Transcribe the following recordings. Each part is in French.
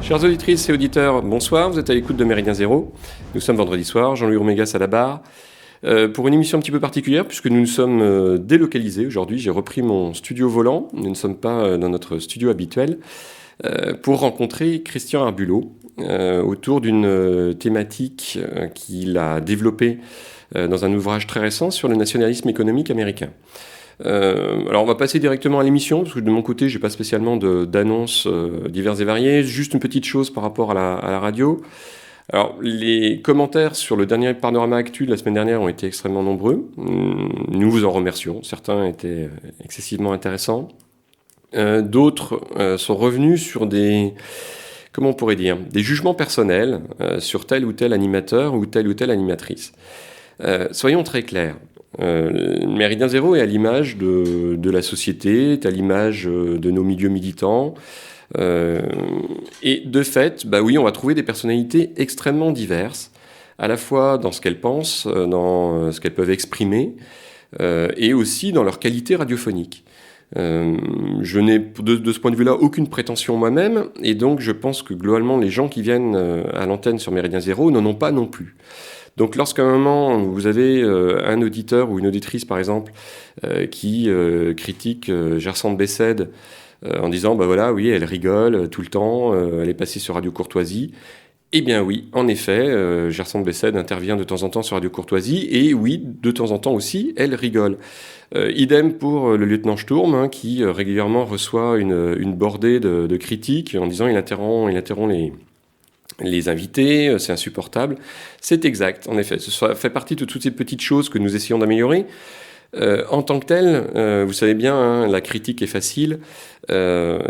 Chères auditrices et auditeurs, bonsoir, vous êtes à l'écoute de Méridien Zéro. Nous sommes vendredi soir, Jean-Louis Romégas à la barre, pour une émission un petit peu particulière puisque nous nous sommes délocalisés aujourd'hui. J'ai repris mon studio volant, nous ne sommes pas dans notre studio habituel, pour rencontrer Christian Arbulot autour d'une thématique qu'il a développée dans un ouvrage très récent sur le nationalisme économique américain. Alors on va passer directement à l'émission, parce que de mon côté, j'ai pas spécialement d'annonces diverses et variées. Juste une petite chose par rapport à la radio. Alors les commentaires sur le dernier Panorama Actu de la semaine dernière ont été extrêmement nombreux. Nous vous en remercions. Certains étaient excessivement intéressants. D'autres sont revenus sur comment on pourrait dire, des jugements personnels sur tel ou tel animateur ou telle animatrice. Soyons très clairs. Méridien Zéro est à l'image de la société, est à l'image de nos milieux militants. Et de fait, bah oui, on va trouver des personnalités extrêmement diverses, à la fois dans ce qu'elles pensent, dans ce qu'elles peuvent exprimer, et aussi dans leur qualité radiophonique. Je n'ai de ce point de vue-là aucune prétention moi-même, et donc je pense que globalement les gens qui viennent à l'antenne sur Méridien Zéro n'en ont pas non plus. Donc lorsqu'à un moment vous avez un auditeur ou une auditrice par exemple qui critique Gerson de Bessède en disant bah voilà, oui, elle rigole tout le temps, elle est passée sur Radio Courtoisie. Eh bien oui, en effet, Gerson de Bessède intervient de temps en temps sur Radio Courtoisie, et oui, de temps en temps aussi, elle rigole. Idem pour le lieutenant Sturm, qui régulièrement reçoit une bordée de critiques en disant il interrompt les invités, c'est insupportable. C'est exact, en effet. Ça fait partie de toutes ces petites choses que nous essayons d'améliorer. En tant que tel, vous savez bien, hein, la critique est facile.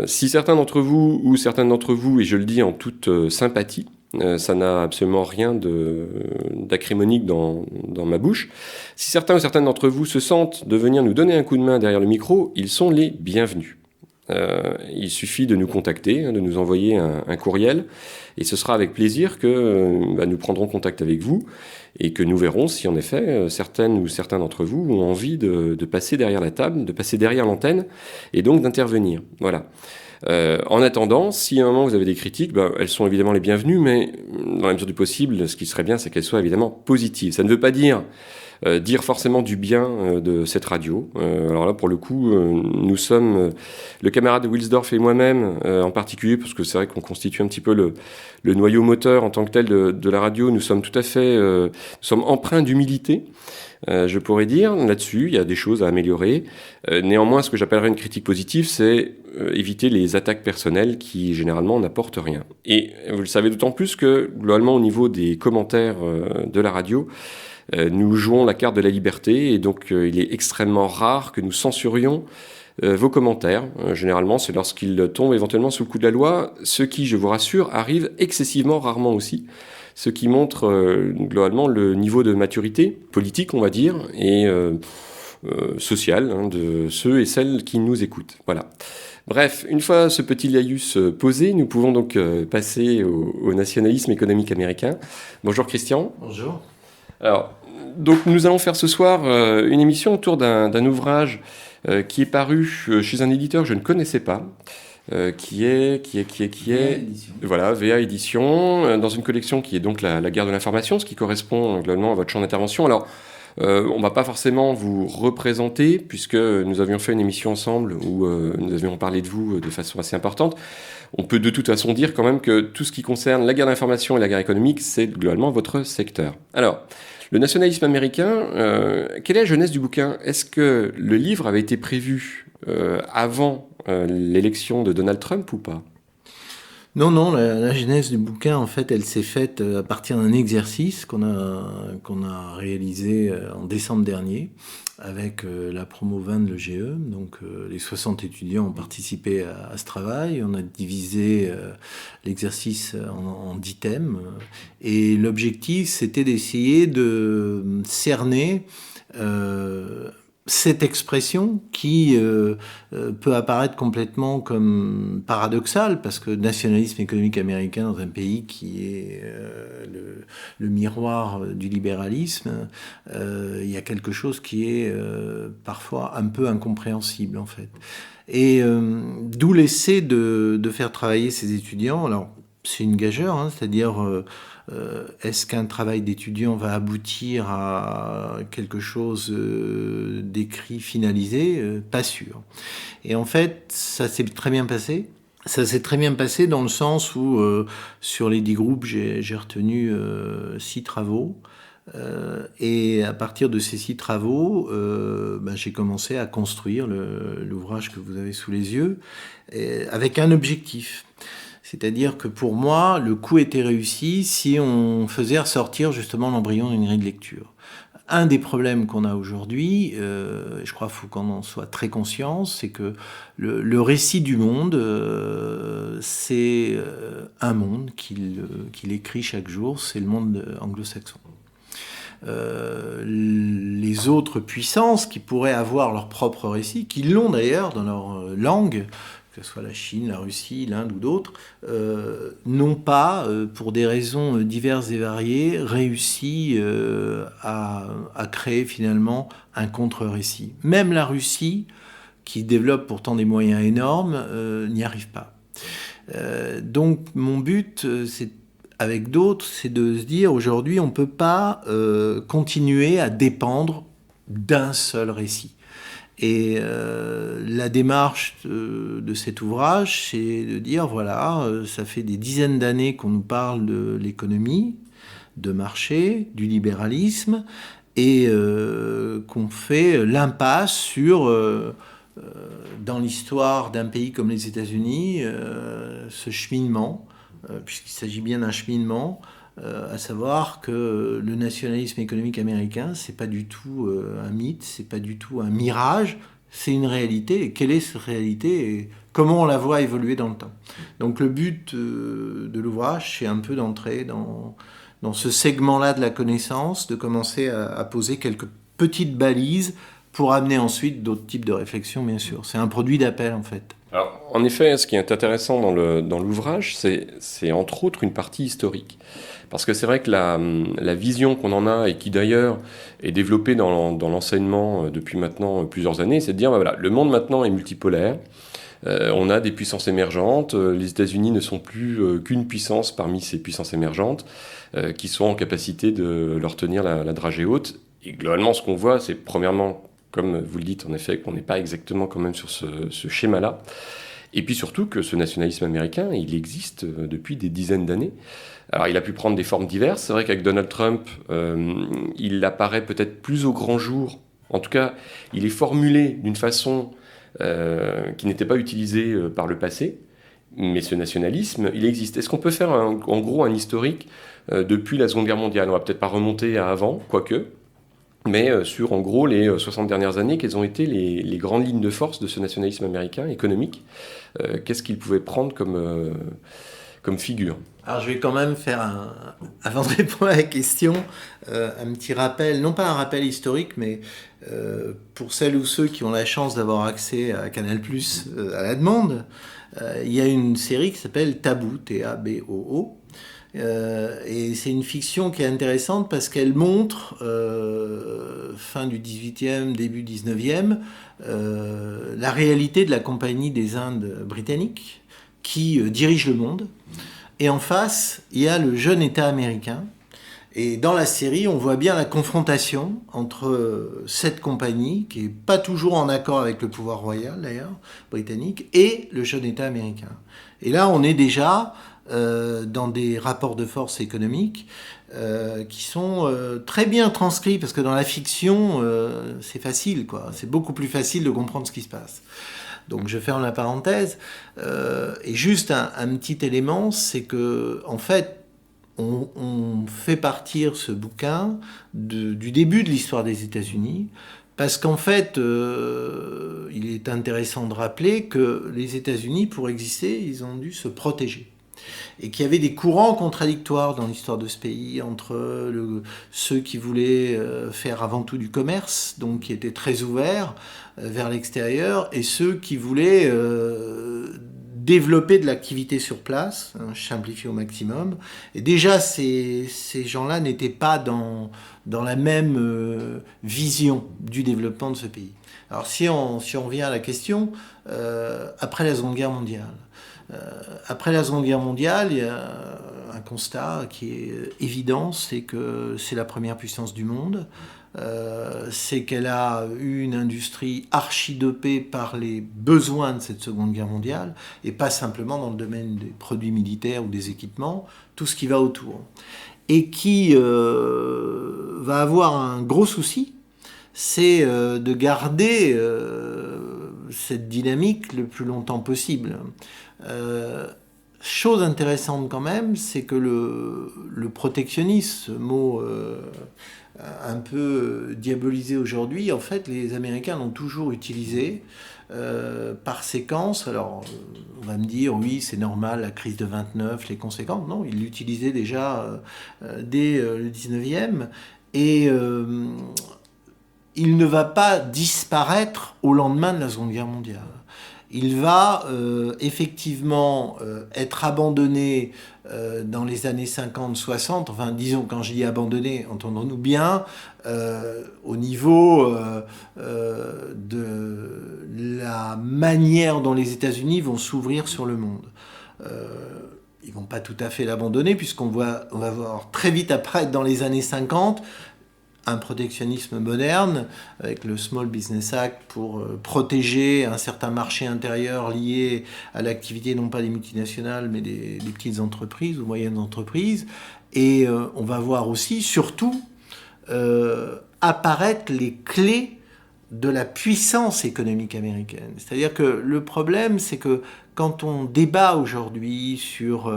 Si certains d'entre vous, ou certaines d'entre vous, et je le dis en toute sympathie, ça n'a absolument rien d'acrimonique dans ma bouche, si certains ou certaines d'entre vous se sentent de venir nous donner un coup de main derrière le micro, ils sont les bienvenus. Il suffit de nous contacter, de nous envoyer un courriel, et ce sera avec plaisir que nous prendrons contact avec vous et que nous verrons si en effet certaines ou certains d'entre vous ont envie de passer derrière la table, de passer derrière l'antenne et donc d'intervenir. Voilà. En attendant, si à un moment vous avez des critiques, elles sont évidemment les bienvenues, mais dans la mesure du possible, ce qui serait bien, c'est qu'elles soient évidemment positives. Ça ne veut pas dire forcément du bien de cette radio. Alors là, pour le coup, nous sommes, le camarade Wilsdorf et moi-même en particulier, parce que c'est vrai qu'on constitue un petit peu le noyau moteur en tant que tel de la radio, nous sommes tout à fait, nous sommes empreints d'humilité. Je pourrais dire, là-dessus, il y a des choses à améliorer. Néanmoins, ce que j'appellerais une critique positive, c'est éviter les attaques personnelles qui, généralement, n'apportent rien. Et vous le savez d'autant plus que, globalement, au niveau des commentaires de la radio, nous jouons la carte de la liberté, et donc il est extrêmement rare que nous censurions vos commentaires. Généralement, c'est lorsqu'ils tombent éventuellement sous le coup de la loi, ce qui, je vous rassure, arrive excessivement rarement aussi. Ce qui montre globalement le niveau de maturité politique, on va dire, et sociale de ceux et celles qui nous écoutent. Voilà. Bref, une fois ce petit laïus posé, nous pouvons donc passer au nationalisme économique américain. Bonjour Christian. Bonjour. Alors, donc nous allons faire ce soir une émission autour d'un ouvrage qui est paru chez un éditeur que je ne connaissais pas. Qui est voilà, VA Édition, dans une collection qui est donc la guerre de l'information, ce qui correspond globalement à votre champ d'intervention. Alors, on ne va pas forcément vous représenter, puisque nous avions fait une émission ensemble où nous avions parlé de vous de façon assez importante. On peut de toute façon dire quand même que tout ce qui concerne la guerre d'information et la guerre économique, c'est globalement votre secteur. Alors, le nationalisme américain, quelle est la genèse du bouquin ? Est-ce que le livre avait été prévu avant l'élection de Donald Trump ou pas ? Non, la genèse du bouquin, en fait, elle s'est faite à partir d'un exercice qu'on a réalisé en décembre dernier avec la promo 20 de l'EGE. Donc les 60 étudiants ont participé à ce travail. On a divisé l'exercice en 10 thèmes. Et l'objectif, c'était d'essayer de cerner cette expression qui peut apparaître complètement comme paradoxale, parce que nationalisme économique américain dans un pays qui est le miroir du libéralisme, il y a quelque chose qui est parfois un peu incompréhensible en fait. Et d'où l'essai de faire travailler ces étudiants. Alors, c'est une gageure, hein, c'est-à-dire est-ce qu'un travail d'étudiant va aboutir à quelque chose d'écrit, finalisé? Pas sûr. Et en fait, ça s'est très bien passé. Ça s'est très bien passé dans le sens où, sur les 10 groupes, j'ai retenu 6 travaux. Et à partir de ces 6 travaux, j'ai commencé à construire l'ouvrage que vous avez sous les yeux, avec un objectif. C'est-à-dire que pour moi, le coup était réussi si on faisait ressortir justement l'embryon d'une grille de lecture. Un des problèmes qu'on a aujourd'hui, je crois qu'il faut qu'on en soit très conscient, c'est que le récit du monde, c'est un monde qu'il écrit chaque jour, c'est le monde anglo-saxon. Les autres puissances qui pourraient avoir leur propre récit, qui l'ont d'ailleurs dans leur langue, que ce soit la Chine, la Russie, l'Inde ou d'autres, n'ont pas, pour des raisons diverses et variées, réussi à créer finalement un contre-récit. Même la Russie, qui développe pourtant des moyens énormes, n'y arrive pas. Donc mon but, c'est avec d'autres, c'est de se dire aujourd'hui, on ne peut pas continuer à dépendre d'un seul récit. Et la démarche de cet ouvrage, c'est de dire, voilà, ça fait des dizaines d'années qu'on nous parle de l'économie, de marché, du libéralisme, et qu'on fait l'impasse sur, dans l'histoire d'un pays comme les États-Unis, ce cheminement, puisqu'il s'agit bien d'un cheminement, à savoir que le nationalisme économique américain, c'est pas du tout un mythe, c'est pas du tout un mirage, c'est une réalité. Et quelle est cette réalité et comment on la voit évoluer dans le temps? Donc le but de l'ouvrage, c'est un peu d'entrer dans ce segment-là de la connaissance, de commencer à poser quelques petites balises pour amener ensuite d'autres types de réflexions, bien sûr. C'est un produit d'appel, en fait. Alors, en effet, ce qui est intéressant dans l'ouvrage, c'est entre autres une partie historique. Parce que c'est vrai que la vision qu'on en a, et qui d'ailleurs est développée dans l'enseignement depuis maintenant plusieurs années, c'est de dire, voilà, le monde maintenant est multipolaire, on a des puissances émergentes, les États-Unis ne sont plus qu'une puissance parmi ces puissances émergentes, qui sont en capacité de leur tenir la dragée haute. Et globalement, ce qu'on voit, c'est premièrement, comme vous le dites en effet, qu'on n'est pas exactement quand même sur ce schéma-là. Et puis surtout que ce nationalisme américain, il existe depuis des dizaines d'années. Alors il a pu prendre des formes diverses. C'est vrai qu'avec Donald Trump, il apparaît peut-être plus au grand jour. En tout cas, il est formulé d'une façon qui n'était pas utilisée par le passé. Mais ce nationalisme, il existe. Est-ce qu'on peut faire en gros un historique depuis la Seconde Guerre mondiale? On va peut-être pas remonter à avant, quoique. Mais sur, en gros, les 60 dernières années, quelles ont été les grandes lignes de force de ce nationalisme américain économique? Qu'est-ce qu'il pouvait prendre comme figure? Alors je vais quand même faire, avant de répondre à la question, un petit rappel, non pas un rappel historique, mais pour celles ou ceux qui ont la chance d'avoir accès à Canal+, à la demande, il y a une série qui s'appelle Taboo, T-A-B-O-O, et c'est une fiction qui est intéressante parce qu'elle montre, fin du 18e, début 19e, la réalité de la Compagnie des Indes britanniques qui dirige le monde. Et en face, il y a le jeune État américain. Et dans la série, on voit bien la confrontation entre cette compagnie, qui n'est pas toujours en accord avec le pouvoir royal d'ailleurs, britannique, et le jeune État américain. Et là, on est déjà dans des rapports de force économiques qui sont très bien transcrits, parce que dans la fiction, c'est facile, quoi. C'est beaucoup plus facile de comprendre ce qui se passe. Donc je ferme la parenthèse. Et juste un petit élément, c'est que en fait, on fait partir ce bouquin du début de l'histoire des États-Unis, parce qu'en fait, il est intéressant de rappeler que les États-Unis, pour exister, ils ont dû se protéger. Et qu'il y avait des courants contradictoires dans l'histoire de ce pays entre ceux qui voulaient faire avant tout du commerce, donc qui étaient très ouverts vers l'extérieur, et ceux qui voulaient développer de l'activité sur place, je simplifie au maximum. Et déjà, ces gens-là n'étaient pas dans la même vision du développement de ce pays. Alors si on revient à la question, après la Seconde Guerre mondiale, Après la Seconde Guerre mondiale, il y a un constat qui est évident, c'est que c'est la première puissance du monde. C'est qu'elle a eu une industrie archidopée par les besoins de cette Seconde Guerre mondiale, et pas simplement dans le domaine des produits militaires ou des équipements, tout ce qui va autour. Et qui va avoir un gros souci, c'est de garder cette dynamique le plus longtemps possible. Chose intéressante quand même, c'est que le protectionnisme, ce mot un peu diabolisé aujourd'hui, en fait, les Américains l'ont toujours utilisé par séquence. Alors, on va me dire, oui, c'est normal, la crise de 29, les conséquences. Non, ils l'utilisaient déjà dès le 19e. Et il ne va pas disparaître au lendemain de la Seconde Guerre mondiale. Il va effectivement être abandonné dans les années 50-60, enfin disons, quand je dis abandonné, entendons-nous bien, au niveau de la manière dont les États-Unis vont s'ouvrir sur le monde. Ils ne vont pas tout à fait l'abandonner, puisqu'on va voir très vite apparaître dans les années 50 un protectionnisme moderne, avec le Small Business Act pour protéger un certain marché intérieur lié à l'activité non pas des multinationales, mais des petites entreprises ou moyennes entreprises. Et on va voir aussi, surtout, apparaître les clés de la puissance économique américaine. C'est-à-dire que le problème, c'est que quand on débat aujourd'hui sur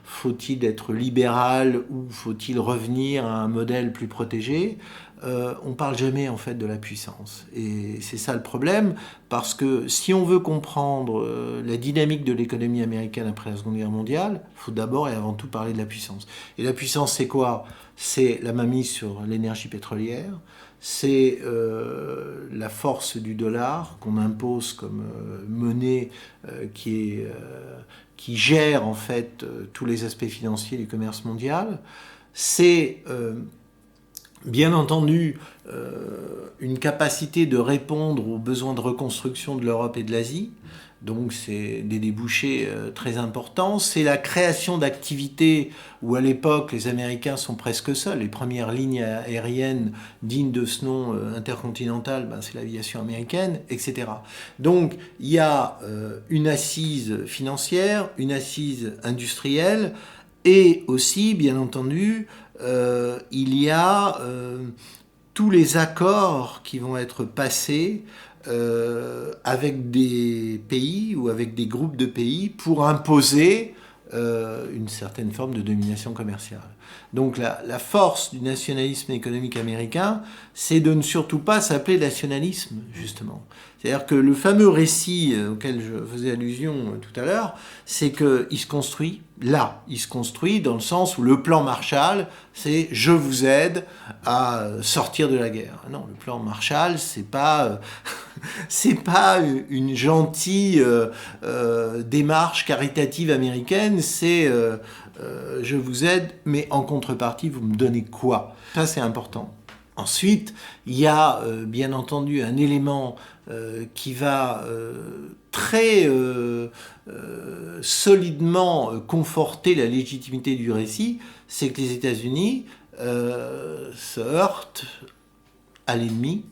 faut-il être libéral ou faut-il revenir à un modèle plus protégé, on parle jamais en fait de la puissance. Et c'est ça le problème, parce que si on veut comprendre la dynamique de l'économie américaine après la Seconde Guerre mondiale, il faut d'abord et avant tout parler de la puissance. Et la puissance, c'est quoi ? C'est la mainmise sur l'énergie pétrolière, c'est la force du dollar qu'on impose comme monnaie qui gère en fait tous les aspects financiers du commerce mondial. C'est bien entendu une capacité de répondre aux besoins de reconstruction de l'Europe et de l'Asie. Donc c'est des débouchés très importants. C'est la création d'activités où à l'époque les Américains sont presque seuls. Les premières lignes aériennes dignes de ce nom intercontinental, c'est l'aviation américaine, etc. Donc il y a une assise financière, une assise industrielle, et aussi, bien entendu, il y a tous les accords qui vont être passés avec des pays ou avec des groupes de pays pour imposer une certaine forme de domination commerciale. Donc la force du nationalisme économique américain, c'est de ne surtout pas s'appeler nationalisme, justement. C'est-à-dire que le fameux récit auquel je faisais allusion tout à l'heure, c'est qu'il se construit là. Il se construit dans le sens où le plan Marshall, c'est « je vous aide à sortir de la guerre ». Non, le plan Marshall, c'est pas une gentille démarche caritative américaine, c'est je vous aide, mais en contrepartie, vous me donnez quoi ? Ça, c'est important. Ensuite, il y a bien entendu un élément qui va très solidement conforter la légitimité du récit, c'est que les États-Unis se heurtent à l'ennemi,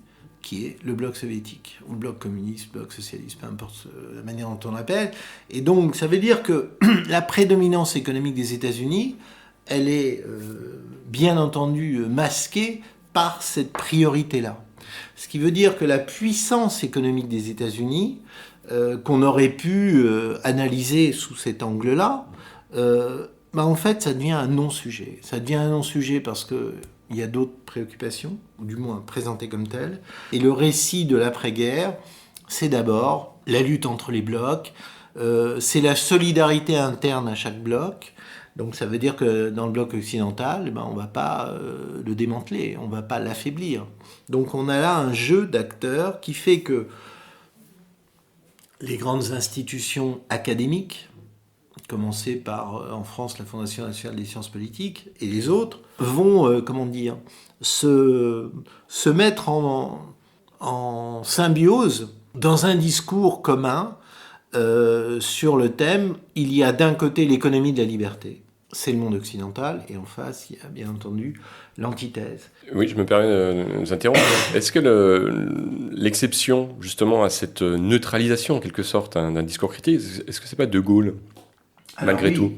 qui est le bloc soviétique, ou le bloc communiste, le bloc socialiste, peu importe la manière dont on l'appelle. Et donc, ça veut dire que la prédominance économique des États-Unis, elle est bien entendu masquée par cette priorité-là. Ce qui veut dire que la puissance économique des États-Unis, qu'on aurait pu analyser sous cet angle-là, en fait, ça devient un non-sujet. Ça devient un non-sujet parce qu'il y a d'autres préoccupations, ou du moins présentées comme telles. Et le récit de l'après-guerre, c'est d'abord la lutte entre les blocs, c'est la solidarité interne à chaque bloc. Donc ça veut dire que dans le bloc occidental, on ne va pas le démanteler, on ne va pas l'affaiblir. Donc on a là un jeu d'acteurs qui fait que les grandes institutions académiques, commencer par, en France, la Fondation nationale des sciences politiques, et les autres, vont, se mettre en symbiose dans un discours commun sur le thème, il y a d'un côté l'économie de la liberté, c'est le monde occidental, et en face, il y a bien entendu l'antithèse. Oui, je me permets de vous interrompre. Est-ce que l'exception, justement, à cette neutralisation, en quelque sorte, d'un discours critique, est-ce que c'est pas De Gaulle, malgré tout?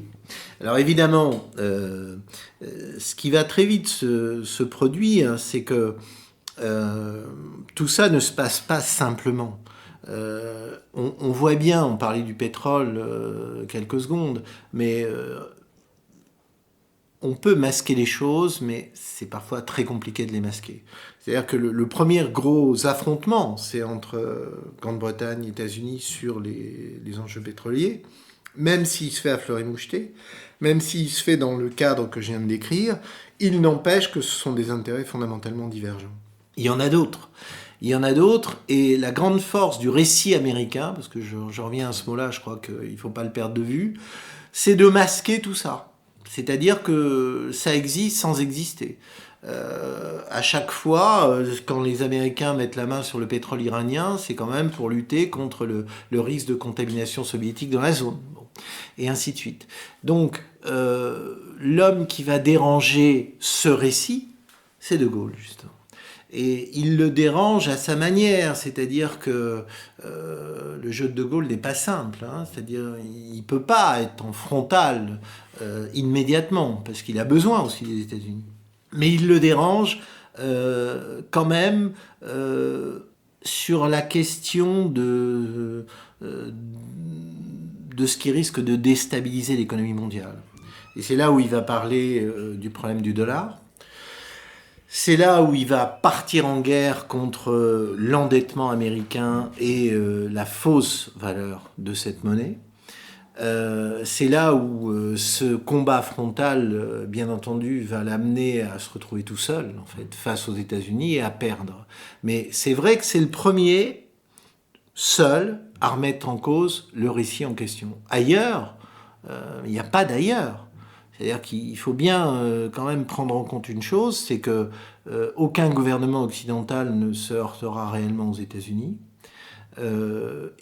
Alors évidemment, ce qui va très vite se produire, c'est que tout ça ne se passe pas simplement. On voit bien, on parlait du pétrole quelques secondes, mais on peut masquer les choses, mais c'est parfois très compliqué de les masquer. C'est-à-dire que le premier gros affrontement, c'est entre Grande-Bretagne et États-Unis sur les enjeux pétroliers, même s'il se fait à fleur et moucheté, même s'il se fait dans le cadre que je viens de décrire, il n'empêche que ce sont des intérêts fondamentalement divergents. Il y en a d'autres. Il y en a d'autres, et la grande force du récit américain, parce que je reviens à ce mot-là, je crois qu'il ne faut pas le perdre de vue, c'est de masquer tout ça. C'est-à-dire que ça existe sans exister. À chaque fois, quand les Américains mettent la main sur le pétrole iranien, c'est quand même pour lutter contre le risque de contamination soviétique dans la zone. Bon. Et ainsi de suite. Donc, l'homme qui va déranger ce récit, c'est De Gaulle, justement. Et il le dérange à sa manière, c'est-à-dire que le jeu de De Gaulle n'est pas simple, hein, c'est-à-dire il ne peut pas être en frontal immédiatement, parce qu'il a besoin aussi des États-Unis. Mais il le dérange quand même sur la question de ce qui risque de déstabiliser l'économie mondiale. Et c'est là où il va parler du problème du dollar. C'est là où il va partir en guerre contre l'endettement américain et la fausse valeur de cette monnaie. C'est là où ce combat frontal, bien entendu, va l'amener à se retrouver tout seul, en fait, face aux États-Unis et à perdre. Mais c'est vrai que c'est le premier, seul, à remettre en cause le récit en question. Ailleurs, il n'y a pas d'ailleurs. C'est-à-dire qu'il faut bien quand même prendre en compte une chose, c'est que aucun gouvernement occidental ne se heurtera réellement aux États-Unis.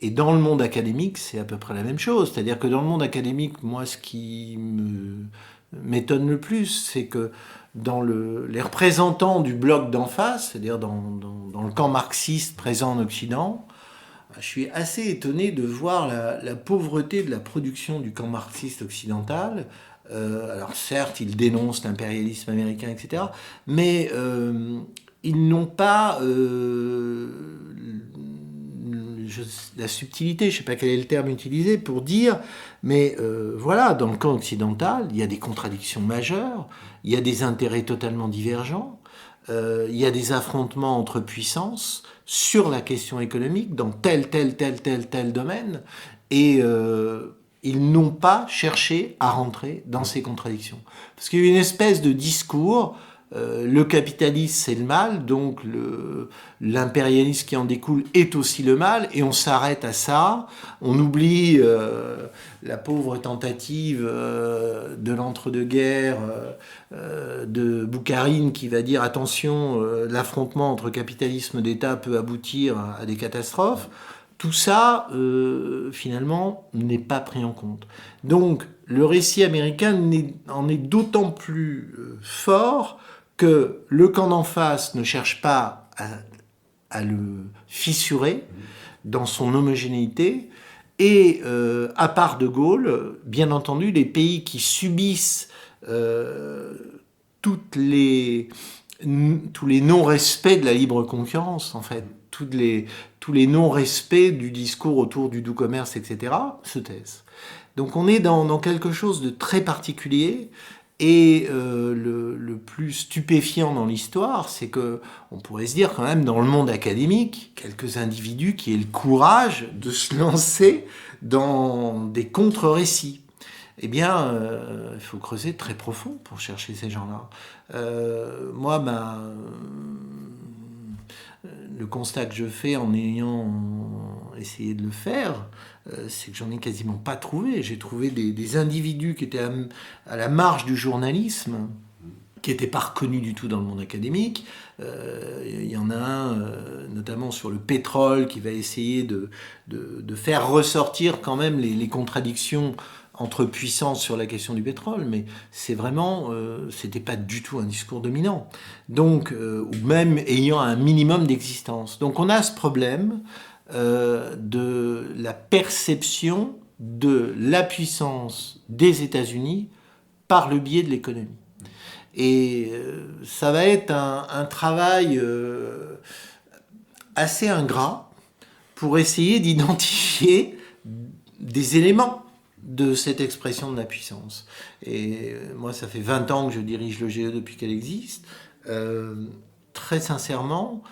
Et dans le monde académique, c'est à peu près la même chose. C'est-à-dire que dans le monde académique, moi, ce qui m'étonne le plus, c'est que dans les représentants du bloc d'en face, c'est-à-dire dans le camp marxiste présent en Occident, je suis assez étonné de voir la pauvreté de la production du camp marxiste occidental. Alors certes, ils dénoncent l'impérialisme américain, etc., mais ils n'ont pas la subtilité, je ne sais pas quel est le terme utilisé pour dire, mais voilà, dans le camp occidental, il y a des contradictions majeures, il y a des intérêts totalement divergents, il y a des affrontements entre puissances sur la question économique dans tel domaine, et ils n'ont pas cherché à rentrer dans ces contradictions. Parce qu'il y a une espèce de discours, le capitalisme c'est le mal, donc l'impérialisme qui en découle est aussi le mal, et on s'arrête à ça, on oublie la pauvre tentative de l'entre-deux-guerres de Boukharine qui va dire attention, l'affrontement entre capitalisme d'État peut aboutir à des catastrophes. Tout ça, finalement, n'est pas pris en compte. Donc, le récit américain en est d'autant plus fort que le camp d'en face ne cherche pas à le fissurer dans son homogénéité. Et à part De Gaulle, bien entendu, les pays qui subissent tous les non-respects de la libre concurrence, en fait, tous les non-respects du discours autour du doux commerce, etc., se taisent. Donc on est dans quelque chose de très particulier, et le plus stupéfiant dans l'histoire, c'est que on pourrait se dire quand même dans le monde académique, quelques individus qui aient le courage de se lancer dans des contre-récits. Eh bien, il faut creuser très profond pour chercher ces gens-là. Moi, le constat que je fais en ayant essayé de le faire, c'est que j'en ai quasiment pas trouvé. J'ai trouvé des individus qui étaient à la marge du journalisme, qui n'était pas reconnu du tout dans le monde académique. Il y en a un, notamment sur le pétrole, qui va essayer de faire ressortir quand même les contradictions entre puissances sur la question du pétrole, mais c'est vraiment, c'était pas du tout un discours dominant, donc, ou même ayant un minimum d'existence. Donc on a ce problème de la perception de la puissance des États-Unis par le biais de l'économie. Et ça va être un travail assez ingrat pour essayer d'identifier des éléments de cette expression de la puissance. Et moi, ça fait 20 ans que je dirige le GE depuis qu'elle existe. Très sincèrement,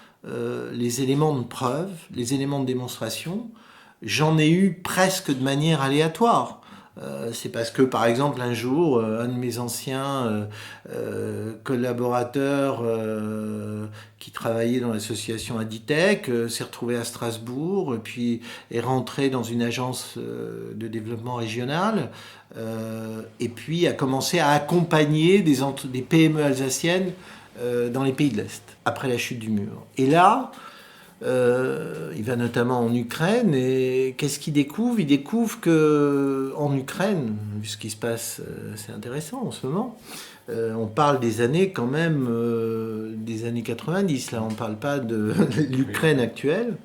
les éléments de preuve, les éléments de démonstration, j'en ai eu presque de manière aléatoire. C'est parce que, par exemple, un jour, un de mes anciens collaborateurs qui travaillait dans l'association Aditech s'est retrouvé à Strasbourg, puis est rentré dans une agence de développement régional, et puis a commencé à accompagner des PME alsaciennes dans les pays de l'Est, après la chute du mur. Et là, il va notamment en Ukraine, et qu'est-ce qu'il découvre ? Il découvre qu'en Ukraine, vu ce qui se passe, c'est intéressant en ce moment, on parle des années quand même, des années 90, là on ne parle pas de l'Ukraine actuelle.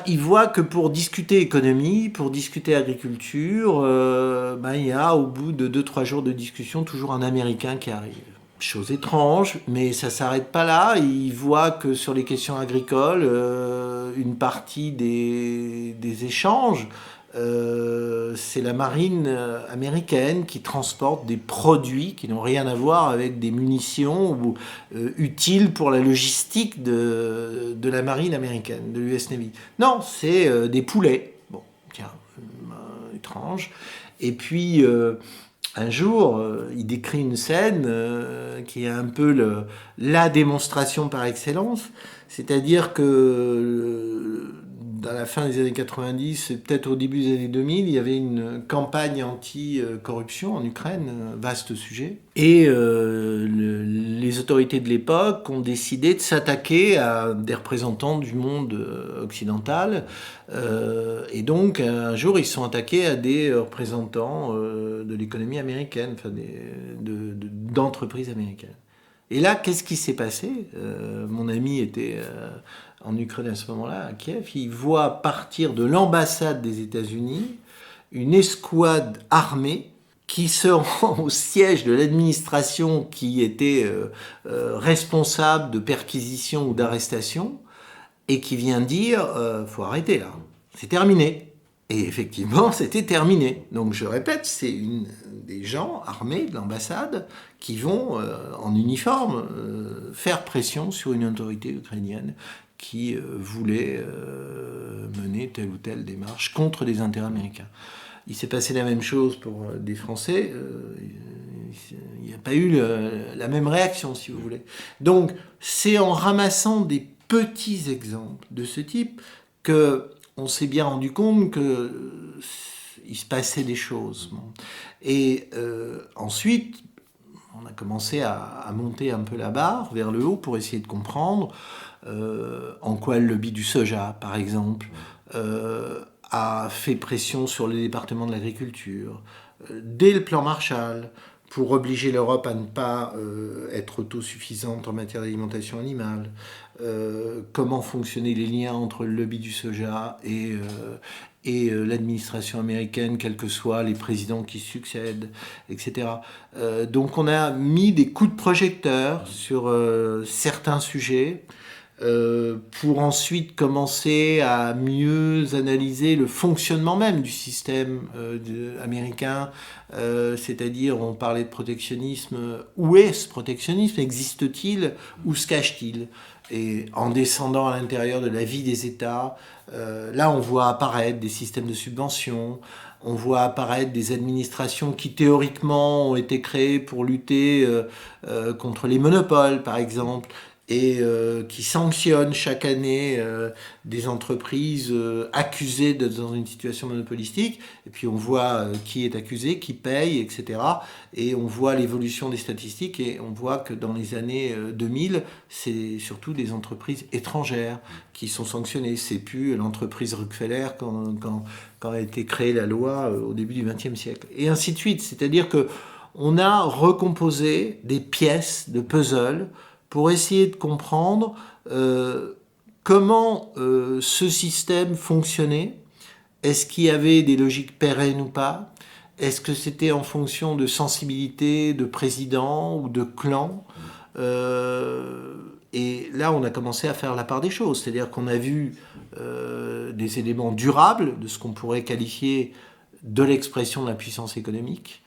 Il voit que pour discuter économie, pour discuter agriculture, il y a au bout de 2-3 jours de discussion toujours un Américain qui arrive. Chose étrange, mais ça ne s'arrête pas là. Il voit que sur les questions agricoles, une partie des échanges, c'est la marine américaine qui transporte des produits qui n'ont rien à voir avec des munitions ou utiles pour la logistique de la marine américaine, de l'US Navy. Non, c'est des poulets. Bon, tiens, étrange. Et puis... un jour, il décrit une scène qui est un peu la démonstration par excellence, c'est-à-dire que dans la fin des années 90 et peut-être au début des années 2000, il y avait une campagne anti-corruption en Ukraine, vaste sujet, et les autorités de l'époque ont décidé de s'attaquer à des représentants du monde occidental, et donc un jour ils se sont attaqués à des représentants de l'économie américaine, enfin d'entreprises américaines. Et là, qu'est-ce qui s'est passé ? Mon ami était en Ukraine à ce moment-là, à Kiev. Il voit partir de l'ambassade des États-Unis une escouade armée qui se rend au siège de l'administration qui était responsable de perquisition ou d'arrestation et qui vient dire faut arrêter là, c'est terminé. Et effectivement, c'était terminé. Donc je répète, c'est des gens armés de l'ambassade qui vont en uniforme faire pression sur une autorité ukrainienne qui voulait mener telle ou telle démarche contre les intérêts américains. Il s'est passé la même chose pour des Français. Il n'y a pas eu la même réaction, si vous voulez. Donc, c'est en ramassant des petits exemples de ce type qu'on s'est bien rendu compte qu'il se passait des choses. Et ensuite, on a commencé à monter un peu la barre vers le haut pour essayer de comprendre en quoi le lobby du soja, par exemple, a fait pression sur les départements de l'agriculture. Dès le plan Marshall, pour obliger l'Europe à ne pas être autosuffisante en matière d'alimentation animale, comment fonctionnaient les liens entre le lobby du soja et l'administration américaine, quels que soient les présidents qui succèdent, etc. Donc on a mis des coups de projecteur sur certains sujets pour ensuite commencer à mieux analyser le fonctionnement même du système américain, c'est-à-dire on parlait de protectionnisme, où est ce protectionnisme ? Existe-t-il ? Où se cache-t-il ? Et en descendant à l'intérieur de la vie des États, là on voit apparaître des systèmes de subventions, on voit apparaître des administrations qui théoriquement ont été créées pour lutter contre les monopoles par exemple, et qui sanctionne chaque année des entreprises accusées d'être dans une situation monopolistique. Et puis on voit qui est accusé, qui paye, etc. Et on voit l'évolution des statistiques et on voit que dans les années 2000, c'est surtout des entreprises étrangères qui sont sanctionnées. C'est plus l'entreprise Rockefeller quand a été créée la loi au début du XXe siècle. Et ainsi de suite. C'est-à-dire que on a recomposé des pièces de puzzle pour essayer de comprendre comment ce système fonctionnait. Est-ce qu'il y avait des logiques pérennes ou pas? Est-ce que c'était en fonction de sensibilité, de président ou de clan? Et là, on a commencé à faire la part des choses. C'est-à-dire qu'on a vu des éléments durables de ce qu'on pourrait qualifier de l'expression de la puissance économique.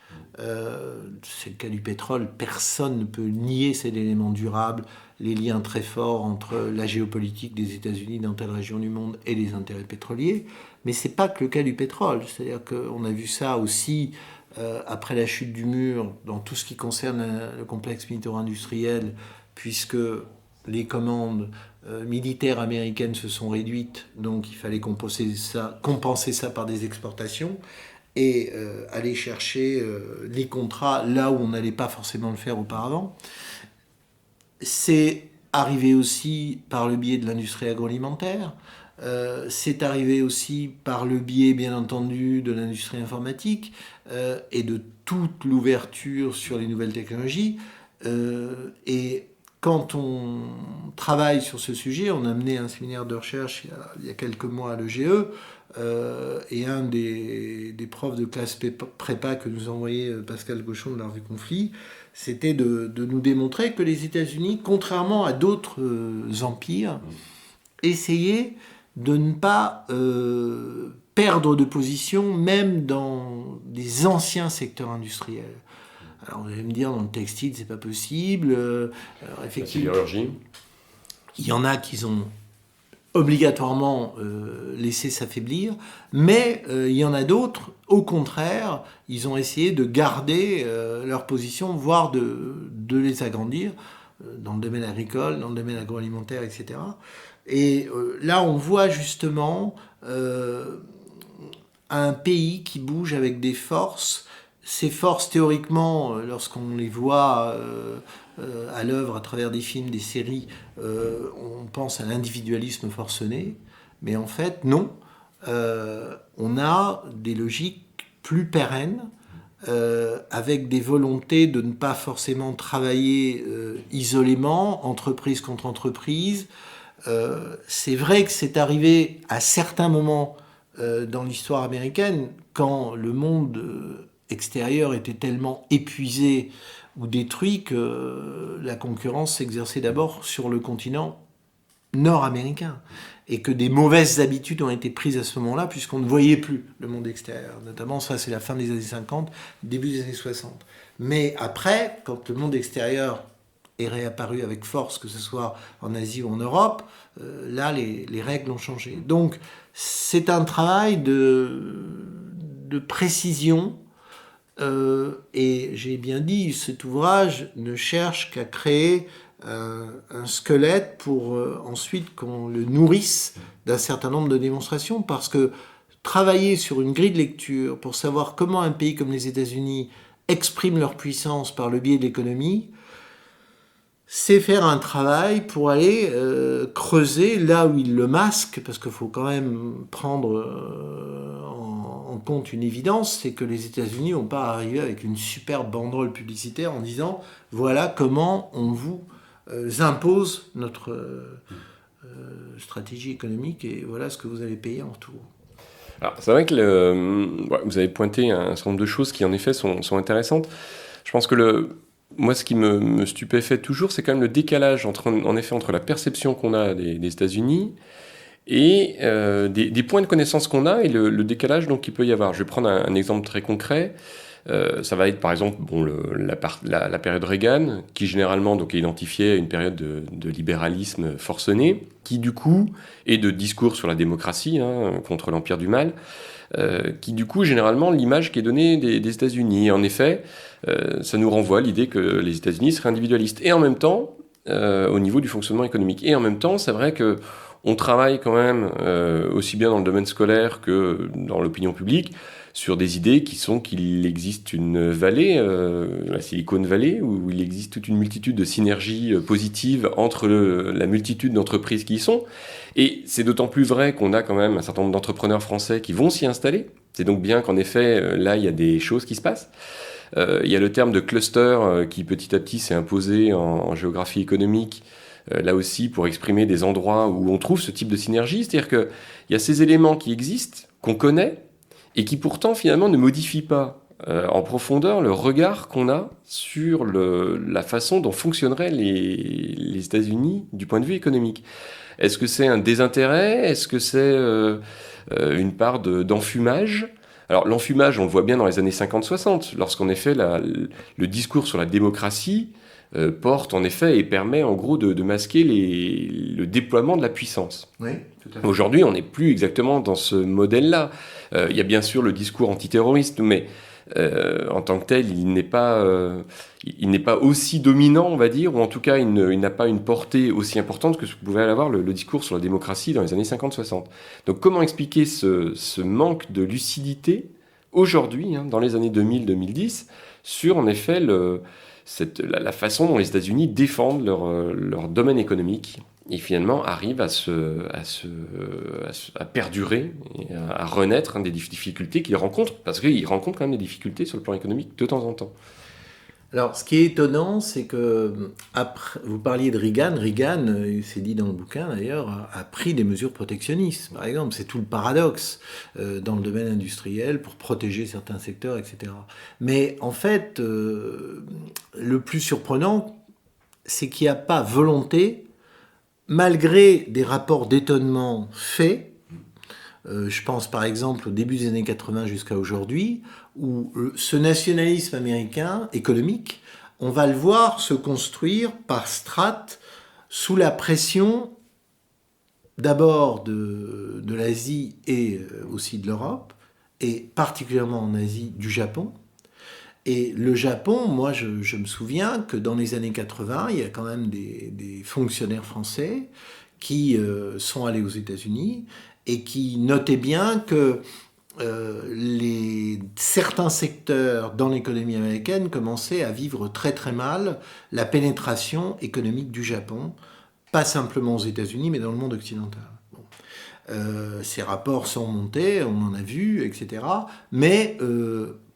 C'est le cas du pétrole, personne ne peut nier cet élément durable, les liens très forts entre la géopolitique des États-Unis dans telle région du monde et les intérêts pétroliers, mais c'est pas que le cas du pétrole, c'est-à-dire qu'on a vu ça aussi après la chute du mur dans tout ce qui concerne le complexe militaro-industriel, puisque les commandes militaires américaines se sont réduites, donc il fallait compenser ça par des exportations, et aller chercher les contrats là où on n'allait pas forcément le faire auparavant. C'est arrivé aussi par le biais de l'industrie agroalimentaire, c'est arrivé aussi par le biais, bien entendu, de l'industrie informatique et de toute l'ouverture sur les nouvelles technologies. Et quand on travaille sur ce sujet, on a mené un séminaire de recherche il y a quelques mois à l'EGE, et un des profs de classe prépa que nous envoyait Pascal Gauchon de l'Art du Conflit, c'était de nous démontrer que les États-Unis, contrairement à d'autres empires, essayaient de ne pas perdre de position, même dans des anciens secteurs industriels. Alors vous allez me dire, dans le textile, c'est pas possible. Alors, effectivement, il y en a qui ont obligatoirement laissé s'affaiblir, mais il y en a d'autres, au contraire, ils ont essayé de garder leur position, voire de les agrandir, dans le domaine agricole, dans le domaine agroalimentaire, etc. Et là, on voit justement un pays qui bouge avec des forces. Ces forces, théoriquement, lorsqu'on les voit à l'œuvre à travers des films, des séries, on pense à l'individualisme forcené, mais en fait, non. On a des logiques plus pérennes, avec des volontés de ne pas forcément travailler isolément, entreprise contre entreprise. C'est vrai que c'est arrivé à certains moments dans l'histoire américaine, quand le monde extérieur était tellement épuisé ou détruit que la concurrence s'exerçait d'abord sur le continent nord-américain, et que des mauvaises habitudes ont été prises à ce moment-là, puisqu'on ne voyait plus le monde extérieur. Notamment, ça, c'est la fin des années 50, début des années 60. Mais après, quand le monde extérieur est réapparu avec force, que ce soit en Asie ou en Europe, là, les règles ont changé. Donc, c'est un travail de précision, et j'ai bien dit, cet ouvrage ne cherche qu'à créer un squelette pour ensuite qu'on le nourrisse d'un certain nombre de démonstrations, parce que travailler sur une grille de lecture pour savoir comment un pays comme les États-Unis exprime leur puissance par le biais de l'économie, c'est faire un travail pour aller creuser là où ils le masquent, parce qu'il faut quand même prendre en compte une évidence, c'est que les États-Unis n'ont pas arrivé avec une superbe banderole publicitaire en disant « voilà comment on vous impose notre stratégie économique et voilà ce que vous allez payer en retour ». Alors, c'est vrai que vous avez pointé un certain nombre de choses qui en effet sont intéressantes. Je pense que moi, ce qui me stupéfait toujours, c'est quand même le décalage entre la perception qu'on a des États-Unis et des points de connaissance qu'on a et le décalage donc qu'il peut y avoir. Je vais prendre un exemple très concret. Ça va être par exemple la période Reagan, qui généralement donc, est identifiée à une période de libéralisme forcené, qui du coup, et de discours sur la démocratie contre l'empire du mal, qui du coup, généralement, l'image qui est donnée des États-Unis. En effet, ça nous renvoie à l'idée que les États-Unis seraient individualistes. Et en même temps, au niveau du fonctionnement économique. Et en même temps, c'est vrai que on travaille quand même, aussi bien dans le domaine scolaire que dans l'opinion publique, sur des idées qui sont qu'il existe une vallée, la Silicon Valley, où il existe toute une multitude de synergies positives entre la multitude d'entreprises qui y sont. Et c'est d'autant plus vrai qu'on a quand même un certain nombre d'entrepreneurs français qui vont s'y installer. C'est donc bien qu'en effet, là, il y a des choses qui se passent. Il y a le terme de cluster qui petit à petit s'est imposé en géographie économique, là aussi pour exprimer des endroits où on trouve ce type de synergie. C'est-à-dire qu'il y a ces éléments qui existent, qu'on connaît, et qui pourtant finalement ne modifient pas en profondeur le regard qu'on a sur la façon dont fonctionneraient les États-Unis du point de vue économique. Est-ce que c'est un désintérêt? Est-ce que c'est une part d'enfumage? Alors l'enfumage, on le voit bien dans les années 50-60, lorsqu'en effet le discours sur la démocratie porte en effet et permet en gros de masquer le déploiement de la puissance. Oui, tout à fait. Aujourd'hui, on n'est plus exactement dans ce modèle-là. Il y a bien sûr le discours antiterroriste, mais en tant que tel, il n'est pas aussi dominant, on va dire, ou en tout cas, il n'a pas une portée aussi importante que ce que pouvait avoir le discours sur la démocratie dans les années 50-60. Donc comment expliquer ce manque de lucidité aujourd'hui, dans les années 2000-2010, sur en effet la façon dont les États-Unis défendent leur domaine économique et finalement arrivent à perdurer et à renaître des difficultés qu'ils rencontrent, parce qu'ils rencontrent quand même des difficultés sur le plan économique de temps en temps. Alors, ce qui est étonnant, c'est que, après, vous parliez de Reagan. Reagan, c'est dit dans le bouquin d'ailleurs, a pris des mesures protectionnistes. Par exemple, c'est tout le paradoxe dans le domaine industriel pour protéger certains secteurs, etc. Mais en fait, le plus surprenant, c'est qu'il n'y a pas volonté, malgré des rapports d'étonnement faits. Je pense par exemple au début des années 80 jusqu'à aujourd'hui, où ce nationalisme américain économique, on va le voir se construire par strates sous la pression d'abord de l'Asie et aussi de l'Europe, et particulièrement en Asie du Japon. Et le Japon, moi je me souviens que dans les années 80, il y a quand même des fonctionnaires français qui sont allés aux États-Unis et qui notaient bien que certains secteurs dans l'économie américaine commençaient à vivre très très mal la pénétration économique du Japon, pas simplement aux États-Unis, mais dans le monde occidental. Bon. Ces rapports sont montés, on en a vu, etc. Mais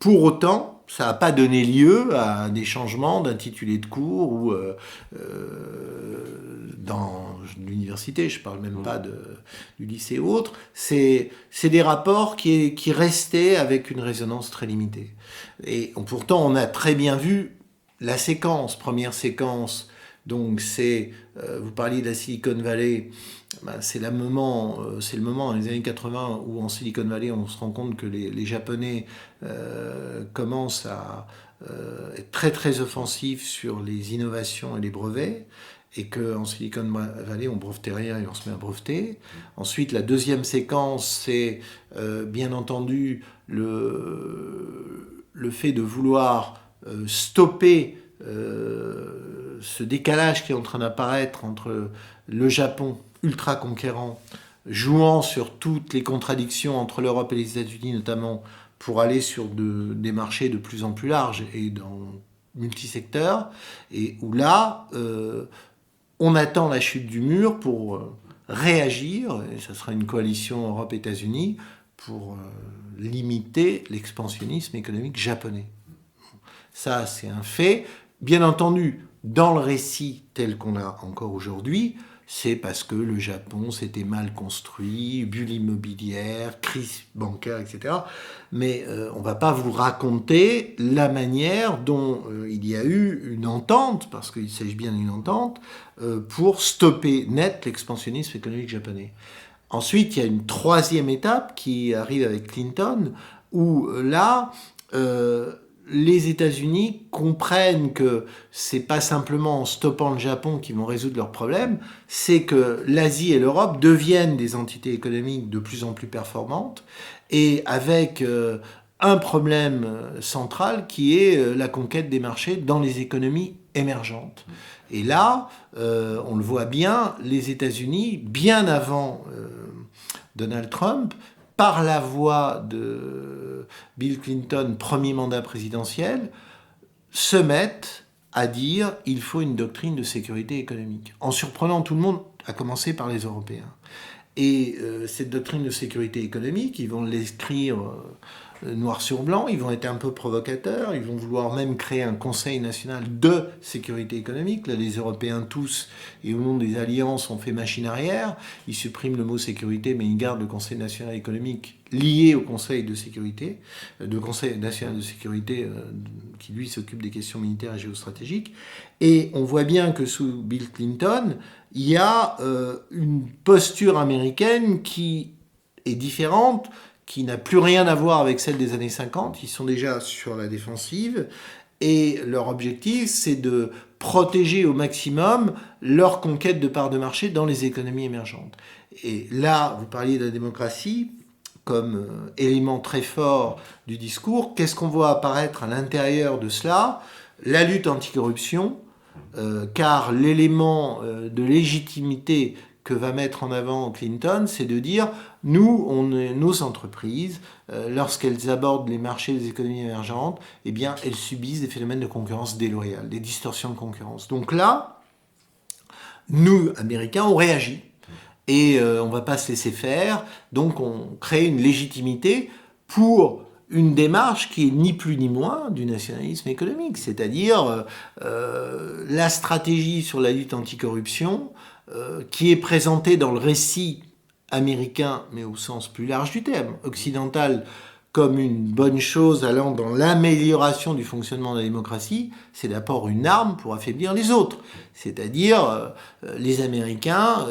pour autant, ça n'a pas donné lieu à des changements d'intitulé de cours ou dans l'université, je ne parle même pas du lycée ou autre. C'est des rapports qui restaient avec une résonance très limitée. Et pourtant, on a très bien vu la séquence, première séquence. Donc vous parliez de la Silicon Valley, c'est le moment dans les années 80 où en Silicon Valley on se rend compte que les Japonais commencent à être très très offensifs sur les innovations et les brevets, et qu'en Silicon Valley on brevetait rien et on se met à breveter. Ensuite la deuxième séquence, c'est bien entendu le fait de vouloir stopper ce décalage qui est en train d'apparaître entre le Japon ultra conquérant, jouant sur toutes les contradictions entre l'Europe et les États-Unis notamment, pour aller sur des marchés de plus en plus larges et dans multisecteurs, et où là on attend la chute du mur pour réagir, et ça sera une coalition Europe-États-Unis pour limiter l'expansionnisme économique japonais. Ça, c'est un fait. Bien entendu, dans le récit tel qu'on l'a encore aujourd'hui, c'est parce que le Japon s'était mal construit, bulle immobilière, crise bancaire, etc. Mais on ne va pas vous raconter la manière dont il y a eu une entente, parce qu'il s'agit bien d'une entente, pour stopper net l'expansionnisme économique japonais. Ensuite, il y a une troisième étape qui arrive avec Clinton, où là, les États-Unis comprennent que c'est pas simplement en stoppant le Japon qu'ils vont résoudre leurs problèmes, c'est que l'Asie et l'Europe deviennent des entités économiques de plus en plus performantes, et avec un problème central qui est la conquête des marchés dans les économies émergentes. Et là, on le voit bien, les États-Unis, bien avant Donald Trump, par la voie de Bill Clinton, premier mandat présidentiel, se mettent à dire il faut une doctrine de sécurité économique, en surprenant tout le monde, à commencer par les Européens. Et cette doctrine de sécurité économique, ils vont l'écrire noir sur blanc, ils vont être un peu provocateurs, ils vont vouloir même créer un Conseil national de sécurité économique. Là, les Européens tous, et au nom des alliances, ont fait machine arrière. Ils suppriment le mot sécurité, mais ils gardent le Conseil national économique lié au Conseil de sécurité, le Conseil national de sécurité qui, lui, s'occupe des questions militaires et géostratégiques. Et on voit bien que sous Bill Clinton, il y a une posture américaine qui est différente, qui n'a plus rien à voir avec celle des années 50. Ils sont déjà sur la défensive. Et leur objectif, c'est de protéger au maximum leur conquête de parts de marché dans les économies émergentes. Et là, vous parliez de la démocratie comme élément très fort du discours. Qu'est-ce qu'on voit apparaître à l'intérieur de cela ? La lutte anticorruption, car l'élément de légitimité que va mettre en avant Clinton, c'est de dire, nos entreprises, lorsqu'elles abordent les marchés des économies émergentes, eh bien, elles subissent des phénomènes de concurrence déloyale, des distorsions de concurrence. Donc là, nous, Américains, on réagit. Et on ne va pas se laisser faire. Donc on crée une légitimité pour une démarche qui est ni plus ni moins du nationalisme économique. C'est-à-dire la stratégie sur la lutte anticorruption qui est présentée dans le récit américain, mais au sens plus large du terme, occidental, comme une bonne chose allant dans l'amélioration du fonctionnement de la démocratie, c'est d'abord une arme pour affaiblir les autres. C'est-à-dire les Américains,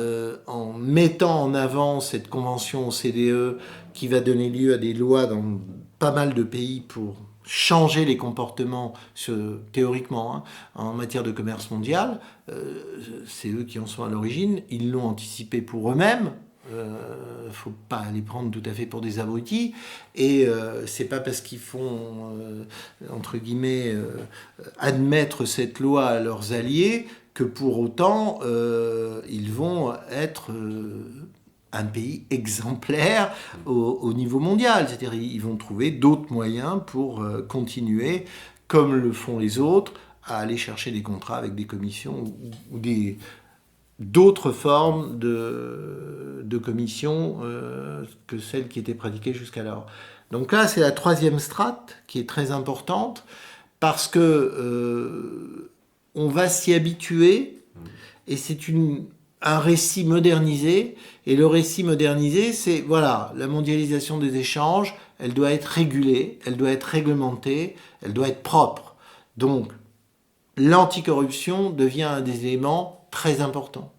en mettant en avant cette convention OCDE qui va donner lieu à des lois dans pas mal de pays pour changer les comportements théoriquement en matière de commerce mondial, c'est eux qui en sont à l'origine, ils l'ont anticipé pour eux-mêmes. Faut pas les prendre tout à fait pour des abrutis, et c'est pas parce qu'ils font entre guillemets admettre cette loi à leurs alliés que pour autant ils vont être un pays exemplaire au niveau mondial. C'est-à-dire ils vont trouver d'autres moyens pour continuer, comme le font les autres, à aller chercher des contrats avec des commissions ou d'autres formes de commissions que celles qui étaient pratiquées jusqu'alors. Donc là, c'est la troisième strate qui est très importante parce que on va s'y habituer et c'est un récit modernisé. Et le récit modernisé, c'est voilà, la mondialisation des échanges, elle doit être régulée, elle doit être réglementée, elle doit être propre. Donc, l'anticorruption devient un des éléments très importants.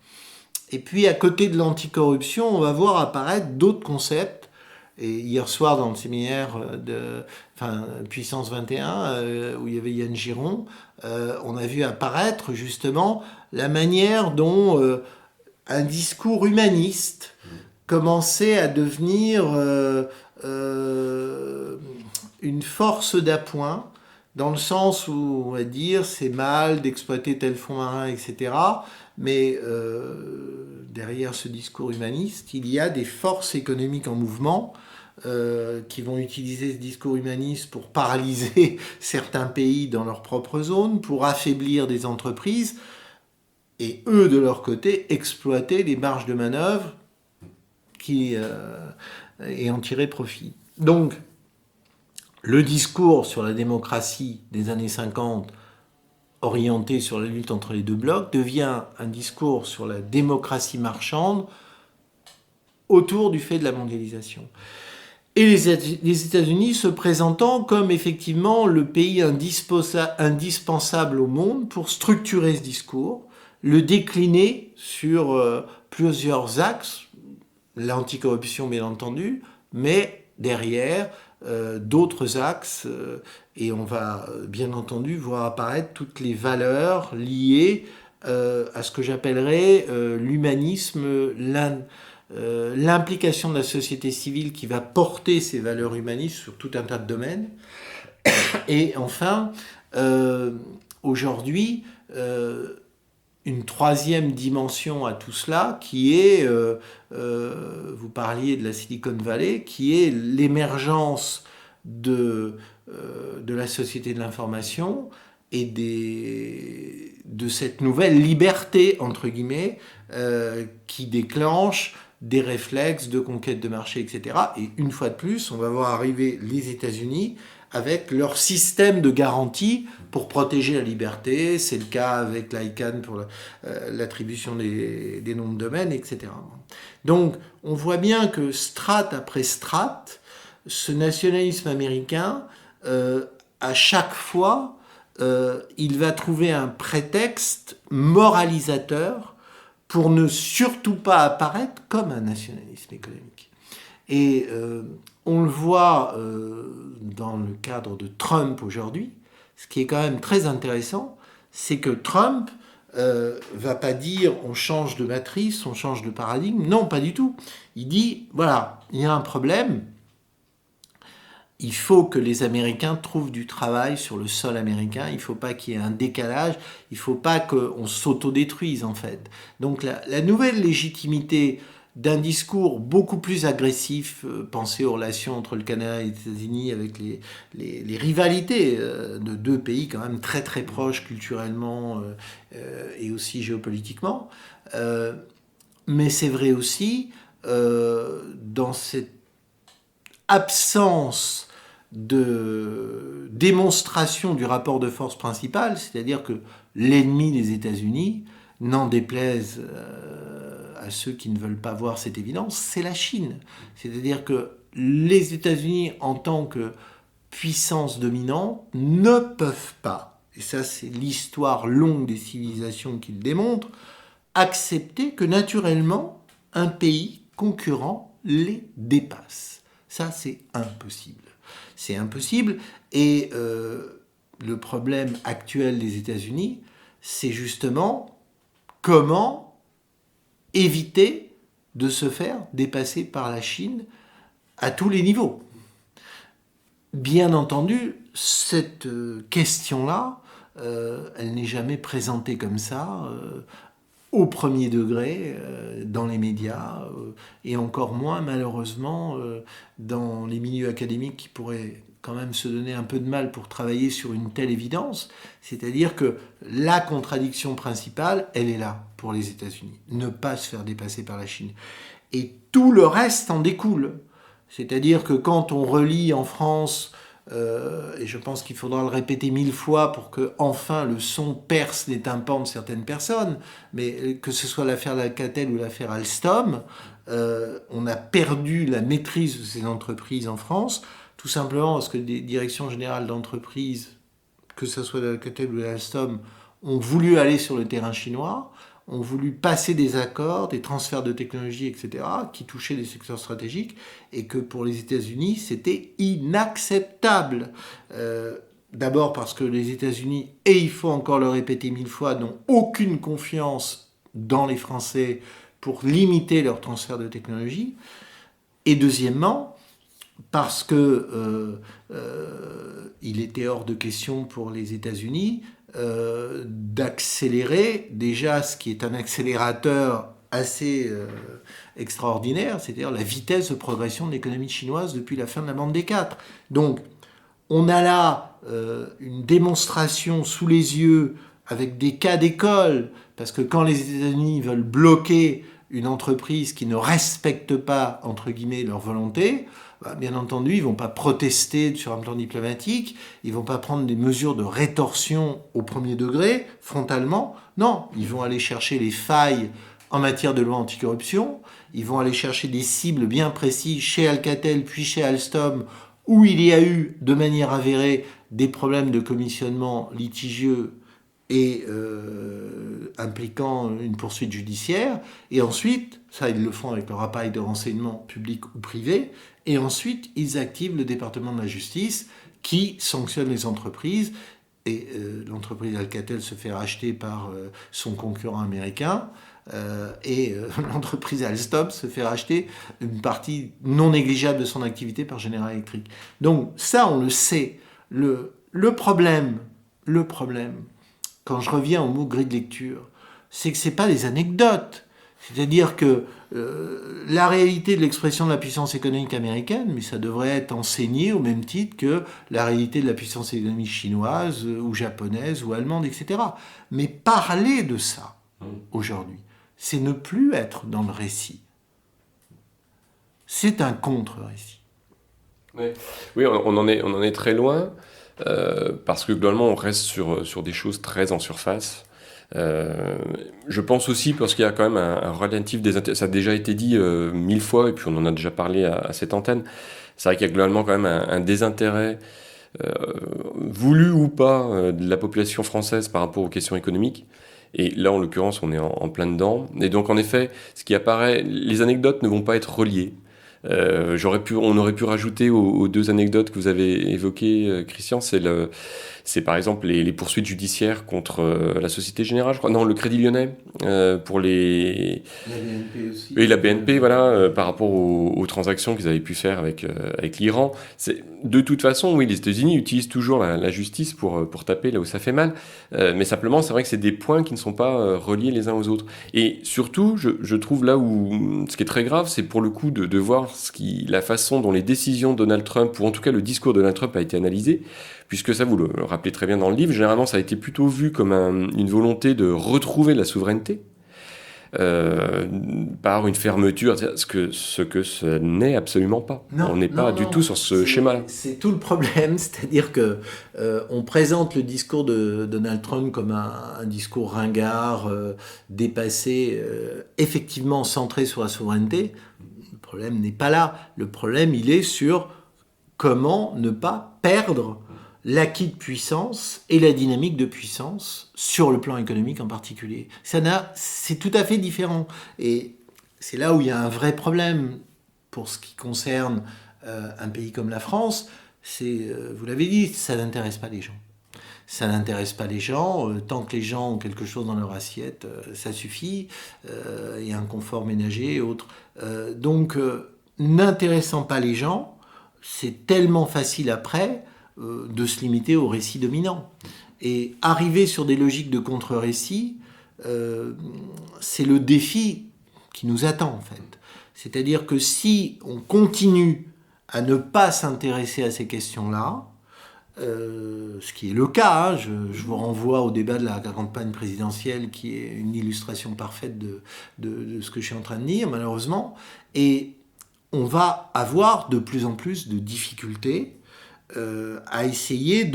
Et puis, à côté de l'anticorruption, on va voir apparaître d'autres concepts. Et hier soir, dans le séminaire Puissance 21, où il y avait Yann Giron, on a vu apparaître justement la manière dont un discours humaniste commençait à devenir une force d'appoint, dans le sens où on va dire c'est mal d'exploiter tel fonds marin, etc. Mais derrière ce discours humaniste, il y a des forces économiques en mouvement qui vont utiliser ce discours humaniste pour paralyser certains pays dans leur propre zone, pour affaiblir des entreprises, et eux, de leur côté, exploiter les marges de manœuvre et en tirer profit. Donc, le discours sur la démocratie des années 50, orienté sur la lutte entre les deux blocs, devient un discours sur la démocratie marchande autour du fait de la mondialisation. Et les États-Unis se présentant comme effectivement le pays indispensable au monde pour structurer ce discours, le décliner sur plusieurs axes, l'anticorruption bien entendu, mais derrière d'autres axes, et on va bien entendu voir apparaître toutes les valeurs liées à ce que j'appellerais l'humanisme, l'implication de la société civile qui va porter ces valeurs humanistes sur tout un tas de domaines. Et enfin, aujourd'hui, une troisième dimension à tout cela, qui est, vous parliez de la Silicon Valley, qui est l'émergence de la société de l'information et de cette nouvelle liberté, entre guillemets, qui déclenche des réflexes de conquête de marché, etc. Et une fois de plus, on va voir arriver les États-Unis avec leur système de garantie pour protéger la liberté. C'est le cas avec l'ICANN pour l'attribution des noms de domaine, etc. Donc, on voit bien que strate après strate, ce nationalisme américain, à chaque fois, il va trouver un prétexte moralisateur pour ne surtout pas apparaître comme un nationalisme économique. Et on le voit dans le cadre de Trump aujourd'hui. Ce qui est quand même très intéressant, c'est que Trump va pas dire on change de matrice, on change de paradigme. Non, pas du tout. Il dit, voilà, il y a un problème. Il faut que les Américains trouvent du travail sur le sol américain. Il ne faut pas qu'il y ait un décalage. Il ne faut pas qu'on s'autodétruise, en fait. Donc la nouvelle légitimité d'un discours beaucoup plus agressif, pensez aux relations entre le Canada et les États-Unis avec les rivalités de deux pays quand même très très proches culturellement et aussi géopolitiquement. Mais c'est vrai aussi dans cette absence de démonstration du rapport de force principal, c'est-à-dire que l'ennemi des États-Unis, n'en déplaise à ceux qui ne veulent pas voir cette évidence, c'est la Chine. C'est-à-dire que les États-Unis, en tant que puissance dominante, ne peuvent pas, et ça c'est l'histoire longue des civilisations qui le démontre, accepter que naturellement un pays concurrent les dépasse. Ça c'est impossible. C'est impossible, et le problème actuel des États-Unis, c'est justement comment éviter de se faire dépasser par la Chine à tous les niveaux. Bien entendu, cette question-là, elle n'est jamais présentée comme ça, au premier degré, dans les médias, et encore moins, malheureusement, dans les milieux académiques qui pourraient quand même se donner un peu de mal pour travailler sur une telle évidence. C'est-à-dire que la contradiction principale, elle est là pour les États-Unis. Ne pas se faire dépasser par la Chine. Et tout le reste en découle. C'est-à-dire que quand on relit en France, et je pense qu'il faudra le répéter 1000 fois pour que enfin le son perce les tympans de certaines personnes, mais que ce soit l'affaire Alcatel ou l'affaire Alstom, on a perdu la maîtrise de ces entreprises en France, tout simplement parce que des directions générales d'entreprises, que ce soit d'Alcatel ou d'Alstom, ont voulu aller sur le terrain chinois, ont voulu passer des accords, des transferts de technologie, etc., qui touchaient des secteurs stratégiques, et que pour les États-Unis, c'était inacceptable. D'abord parce que les États-Unis, et il faut encore le répéter 1000 fois, n'ont aucune confiance dans les Français pour limiter leur transfert de technologie. Et deuxièmement, parce que il était hors de question pour les États-Unis d'accélérer déjà ce qui est un accélérateur assez extraordinaire, c'est-à-dire la vitesse de progression de l'économie chinoise depuis la fin de la bande des quatre. Donc, on a là une démonstration sous les yeux avec des cas d'école, parce que quand les États-Unis veulent bloquer une entreprise qui ne respecte pas, entre guillemets, leur volonté, bien entendu, ils ne vont pas protester sur un plan diplomatique, ils ne vont pas prendre des mesures de rétorsion au premier degré, frontalement. Non, ils vont aller chercher les failles en matière de loi anticorruption, ils vont aller chercher des cibles bien précises chez Alcatel puis chez Alstom, où il y a eu, de manière avérée, des problèmes de commissionnement litigieux et impliquant une poursuite judiciaire. Et ensuite, ça ils le font avec leur appareil de renseignement public ou privé, et ensuite ils activent le département de la justice qui sanctionne les entreprises. Et l'entreprise Alcatel se fait racheter par son concurrent américain, et l'entreprise Alstom se fait racheter une partie non négligeable de son activité par General Electric. Donc ça, on le sait. Le problème, quand je reviens au mot grille de lecture, c'est que ce n'est pas des anecdotes. C'est-à-dire que la réalité de l'expression de la puissance économique américaine, mais ça devrait être enseigné au même titre que la réalité de la puissance économique chinoise ou japonaise ou allemande, etc. Mais parler de ça aujourd'hui, c'est ne plus être dans le récit. C'est un contre-récit. Oui, on en est très loin, parce que globalement, on reste sur des choses très en surface. Je pense aussi parce qu'il y a quand même un relatif désintérêt. Ça a déjà été dit 1000 fois, et puis on en a déjà parlé à cette antenne. C'est vrai qu'il y a globalement quand même un désintérêt, voulu ou pas, de la population française par rapport aux questions économiques. Et là, en l'occurrence, on est en plein dedans. Et donc, en effet, ce qui apparaît, les anecdotes ne vont pas être reliées. On aurait pu rajouter aux deux anecdotes que vous avez évoquées, Christian, c'est par exemple les poursuites judiciaires contre la Société Générale, je crois. Non, le Crédit Lyonnais, pour les... La BNP aussi. Et la BNP, voilà, par rapport aux transactions qu'ils avaient pu faire avec l'Iran. De toute façon, oui, les États-Unis utilisent toujours la justice pour taper là où ça fait mal. Mais simplement, c'est vrai que c'est des points qui ne sont pas reliés les uns aux autres. Et surtout, je trouve là où ce qui est très grave, c'est pour le coup de voir la façon dont les décisions de Donald Trump, ou en tout cas le discours de Donald Trump a été analysé, puisque ça, vous le rappelez très bien dans le livre, généralement ça a été plutôt vu comme une volonté de retrouver la souveraineté, par une fermeture, ce que ce n'est absolument pas. On n'est pas du tout sur ce schéma-là. C'est tout le problème, c'est-à-dire que on présente le discours de Donald Trump comme un discours ringard, dépassé, effectivement centré sur la souveraineté. Le problème n'est pas là. Le problème, il est sur comment ne pas perdre l'acquis de puissance et la dynamique de puissance sur le plan économique en particulier. C'est tout à fait différent. Et c'est là où il y a un vrai problème pour ce qui concerne un pays comme la France. Vous l'avez dit, ça n'intéresse pas les gens. Ça n'intéresse pas les gens. Tant que les gens ont quelque chose dans leur assiette, ça suffit. Il y a un confort ménager et autres. Donc, n'intéressant pas les gens, c'est tellement facile après de se limiter au récit dominant. Et arriver sur des logiques de contre-récit, c'est le défi qui nous attend en fait. C'est-à-dire que si on continue à ne pas s'intéresser à ces questions-là, ce qui est le cas, je vous renvoie au débat de la campagne présidentielle qui est une illustration parfaite de ce que je suis en train de dire, malheureusement, et on va avoir de plus en plus de difficultés à essayer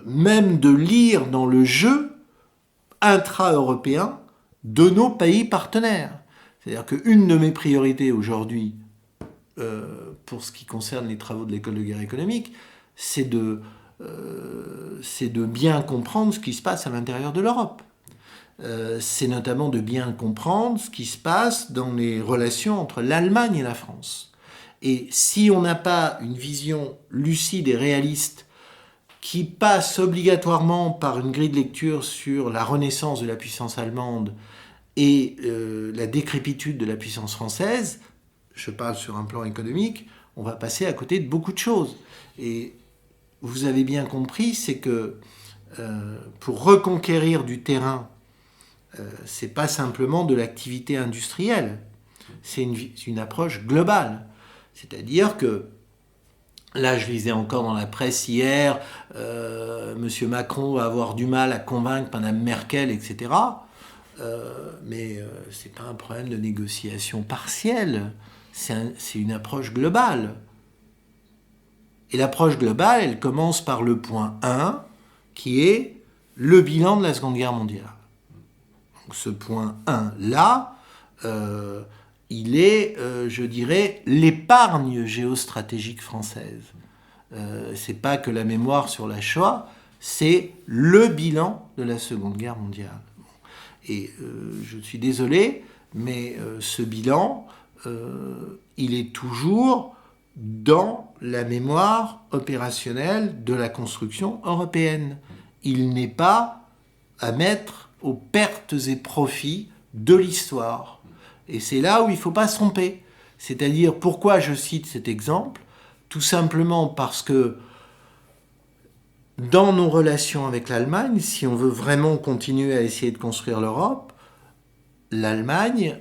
même de lire dans le jeu intra-européen de nos pays partenaires. C'est-à-dire qu'une de mes priorités aujourd'hui, pour ce qui concerne les travaux de l'école de guerre économique, c'est de bien comprendre ce qui se passe à l'intérieur de l'Europe. C'est notamment de bien comprendre ce qui se passe dans les relations entre l'Allemagne et la France. Et si on n'a pas une vision lucide et réaliste qui passe obligatoirement par une grille de lecture sur la renaissance de la puissance allemande et la décrépitude de la puissance française, je parle sur un plan économique, on va passer à côté de beaucoup de choses. Et vous avez bien compris, c'est que pour reconquérir du terrain, c'est pas simplement de l'activité industrielle, c'est une approche globale. C'est-à-dire que, là je lisais encore dans la presse hier, M. Macron va avoir du mal à convaincre Mme Merkel, etc. Mais c'est pas un problème de négociation partielle, c'est une approche globale. Et l'approche globale, elle commence par le point 1, qui est le bilan de la Seconde Guerre mondiale. Donc ce point 1-là, il est, je dirais, l'épargne géostratégique française. C'est pas que la mémoire sur la Shoah, c'est le bilan de la Seconde Guerre mondiale. Et je suis désolé, mais ce bilan, il est toujours dans la mémoire opérationnelle de la construction européenne. il n'est pas à mettre aux pertes et profits de l'histoire. Et c'est là où il ne faut pas se tromper. C'est-à-dire, pourquoi je cite cet exemple ? Tout simplement parce que dans nos relations avec l'Allemagne, si on veut vraiment continuer à essayer de construire l'Europe, l'Allemagne,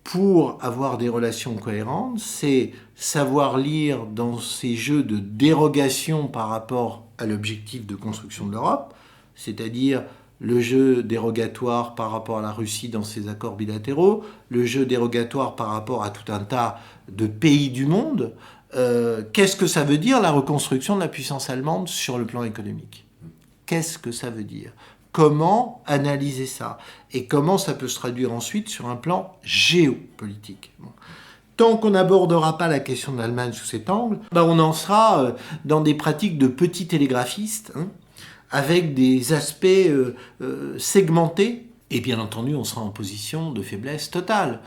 pour avoir des relations cohérentes, c'est savoir lire dans ces jeux de dérogation par rapport à l'objectif de construction de l'Europe, c'est-à-dire le jeu dérogatoire par rapport à la Russie dans ses accords bilatéraux, le jeu dérogatoire par rapport à tout un tas de pays du monde. Qu'est-ce que ça veut dire la reconstruction de la puissance allemande sur le plan économique ? Qu'est-ce que ça veut dire ? Comment analyser ça ? Et comment ça peut se traduire ensuite sur un plan géopolitique ? Bon. Tant qu'on n'abordera pas la question de l'Allemagne sous cet angle, on en sera dans des pratiques de petits télégraphistes, avec des aspects segmentés. Et bien entendu, on sera en position de faiblesse totale.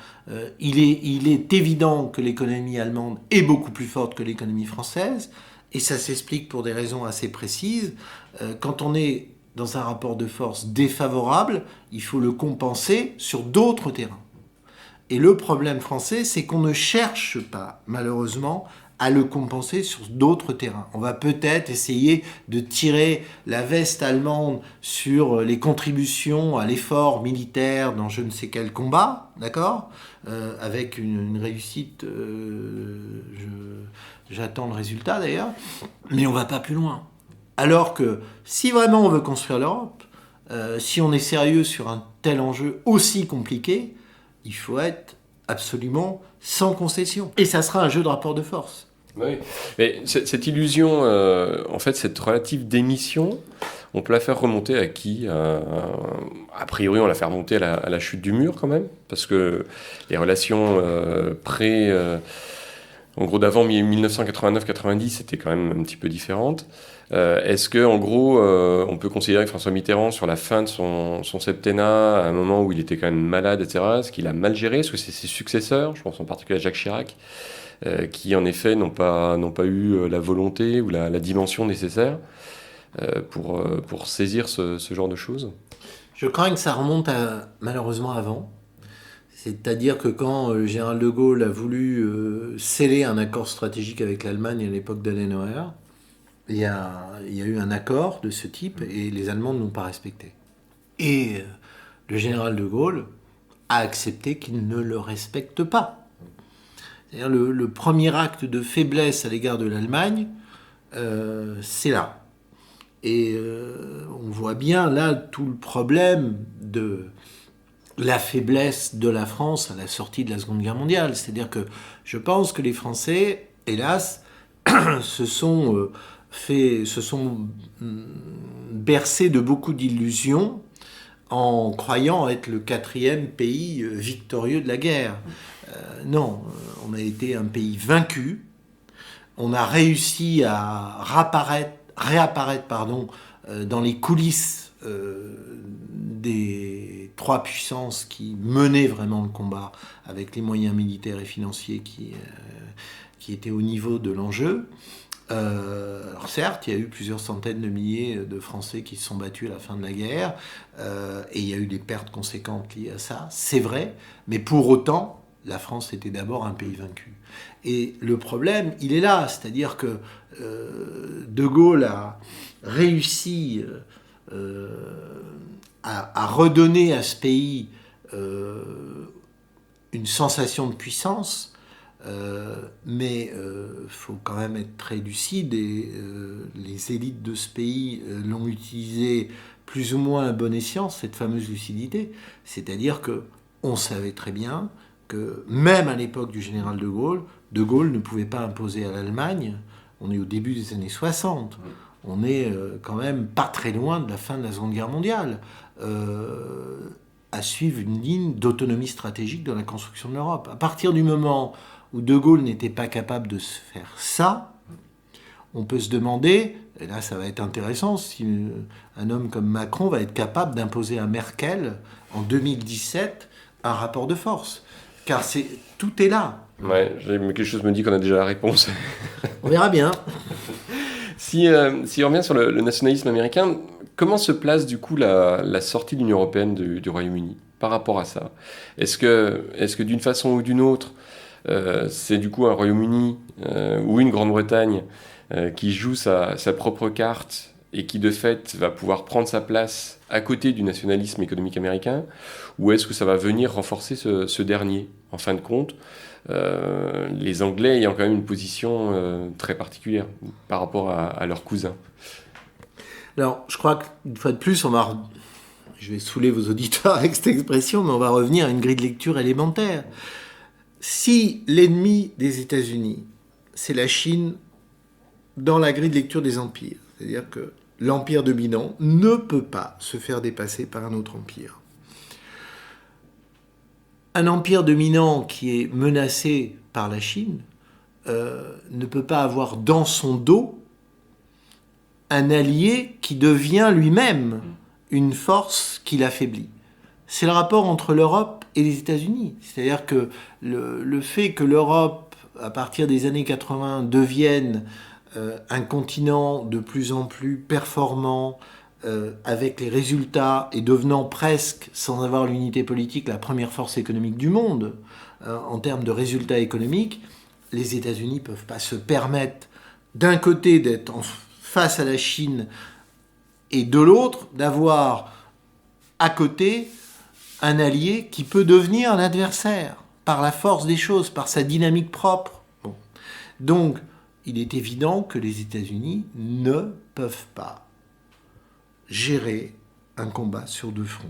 Il est évident que l'économie allemande est beaucoup plus forte que l'économie française, et ça s'explique pour des raisons assez précises. Quand on est dans un rapport de force défavorable, il faut le compenser sur d'autres terrains. Et le problème français, c'est qu'on ne cherche pas, malheureusement, à le compenser sur d'autres terrains. On va peut-être essayer de tirer la veste allemande sur les contributions à l'effort militaire dans je ne sais quel combat, d'accord ? Avec une réussite, j'attends le résultat d'ailleurs, mais on ne va pas plus loin. Alors que si vraiment on veut construire l'Europe, si on est sérieux sur un tel enjeu aussi compliqué, il faut être absolument sans concession. Et ça sera un jeu de rapport de force. Oui, mais cette illusion, en fait, cette relative démission, on peut la faire remonter à qui ? A priori, on la fait remonter à la chute du mur quand même, parce que les relations en gros d'avant 1989-90, c'était quand même un petit peu différente. Est-ce que, en gros, on peut considérer que François Mitterrand, sur la fin de son septennat, à un moment où il était quand même malade, etc., est-ce qu'il a mal géré ? Est-ce que c'est ses successeurs, je pense en particulier à Jacques Chirac, qui en effet n'ont pas eu la volonté ou la dimension nécessaire pour saisir ce genre de choses ? Je crains que ça remonte malheureusement avant. C'est-à-dire que quand le général de Gaulle a voulu sceller un accord stratégique avec l'Allemagne à l'époque d'Adenauer, il y a eu un accord de ce type et les Allemands ne l'ont pas respecté. Et le général de Gaulle a accepté qu'il ne le respecte pas. C'est-à-dire le premier acte de faiblesse à l'égard de l'Allemagne, c'est là. Et on voit bien là tout le problème de la faiblesse de la France à la sortie de la Seconde Guerre mondiale. C'est-à-dire que je pense que les Français, hélas, se sont bercés de beaucoup d'illusions en croyant être le 4e pays victorieux de la guerre. Non, on a été un pays vaincu. On a réussi à réapparaître dans les coulisses des trois puissances qui menaient vraiment le combat avec les moyens militaires et financiers qui étaient au niveau de l'enjeu. Alors certes, il y a eu plusieurs centaines de milliers de Français qui se sont battus à la fin de la guerre, et il y a eu des pertes conséquentes liées à ça, c'est vrai, mais pour autant, la France était d'abord un pays vaincu. Et le problème, il est là, c'est-à-dire que De Gaulle a réussi à redonner à ce pays une sensation de puissance, mais faut quand même être très lucide et les élites de ce pays l'ont utilisé plus ou moins à bon escient, cette fameuse lucidité. C'est-à-dire qu'on savait très bien que même à l'époque du général de Gaulle ne pouvait pas imposer à l'Allemagne, on est au début des années 60, on est quand même pas très loin de la fin de la Seconde Guerre mondiale, à suivre une ligne d'autonomie stratégique dans la construction de l'Europe. À partir du moment où De Gaulle n'était pas capable de se faire ça, on peut se demander, et là ça va être intéressant, si un homme comme Macron va être capable d'imposer à Merkel, en 2017, un rapport de force. Car tout est là. Ouais, quelque chose me dit qu'on a déjà la réponse. On verra bien. Si on revient sur le nationalisme américain, comment se place du coup la sortie de l'Union européenne du Royaume-Uni par rapport à ça? Est-ce que d'une façon ou d'une autre, c'est du coup un Royaume-Uni ou une Grande-Bretagne qui joue sa propre carte et qui de fait va pouvoir prendre sa place à côté du nationalisme économique américain, ou est-ce que ça va venir renforcer ce dernier? En fin de compte, les Anglais ayant quand même une position très particulière par rapport à leurs cousins. Alors, je crois qu'une fois de plus, je vais saouler vos auditeurs avec cette expression, mais on va revenir à une grille de lecture élémentaire. Si l'ennemi des États-Unis, c'est la Chine dans la grille de lecture des empires, c'est-à-dire que l'empire dominant ne peut pas se faire dépasser par un autre empire. Un empire dominant qui est menacé par la Chine ne peut pas avoir dans son dos un allié qui devient lui-même une force qui l'affaiblit. C'est le rapport entre l'Europe et les États-Unis. C'est-à-dire que le fait que l'Europe, à partir des années 80, devienne un continent de plus en plus performant, avec les résultats et devenant presque, sans avoir l'unité politique, la première force économique du monde, en termes de résultats économiques, les États-Unis ne peuvent pas se permettre, d'un côté, d'être face à la Chine, et de l'autre, d'avoir à côté un allié qui peut devenir un adversaire, par la force des choses, par sa dynamique propre. Bon. Donc, il est évident que les États-Unis ne peuvent pas gérer un combat sur deux fronts.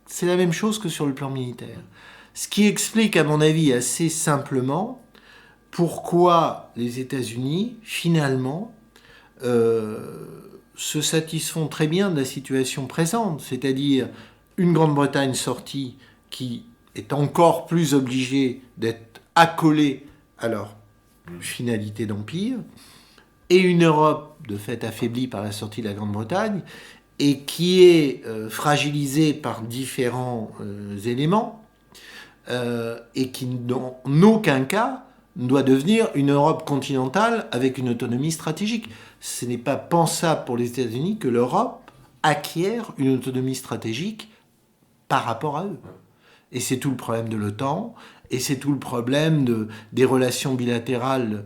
C'est la même chose que sur le plan militaire. Ce qui explique, à mon avis, assez simplement pourquoi les États-Unis, finalement, se satisfont très bien de la situation présente, c'est-à-dire une Grande-Bretagne sortie qui est encore plus obligée d'être accolée à leur finalité d'empire, et une Europe de fait affaiblie par la sortie de la Grande-Bretagne, et qui est fragilisée par différents éléments, et qui, dans aucun cas, doit devenir une Europe continentale avec une autonomie stratégique. Ce n'est pas pensable pour les États-Unis que l'Europe acquiert une autonomie stratégique par rapport à eux. Et c'est tout le problème de l'OTAN, et c'est tout le problème des relations bilatérales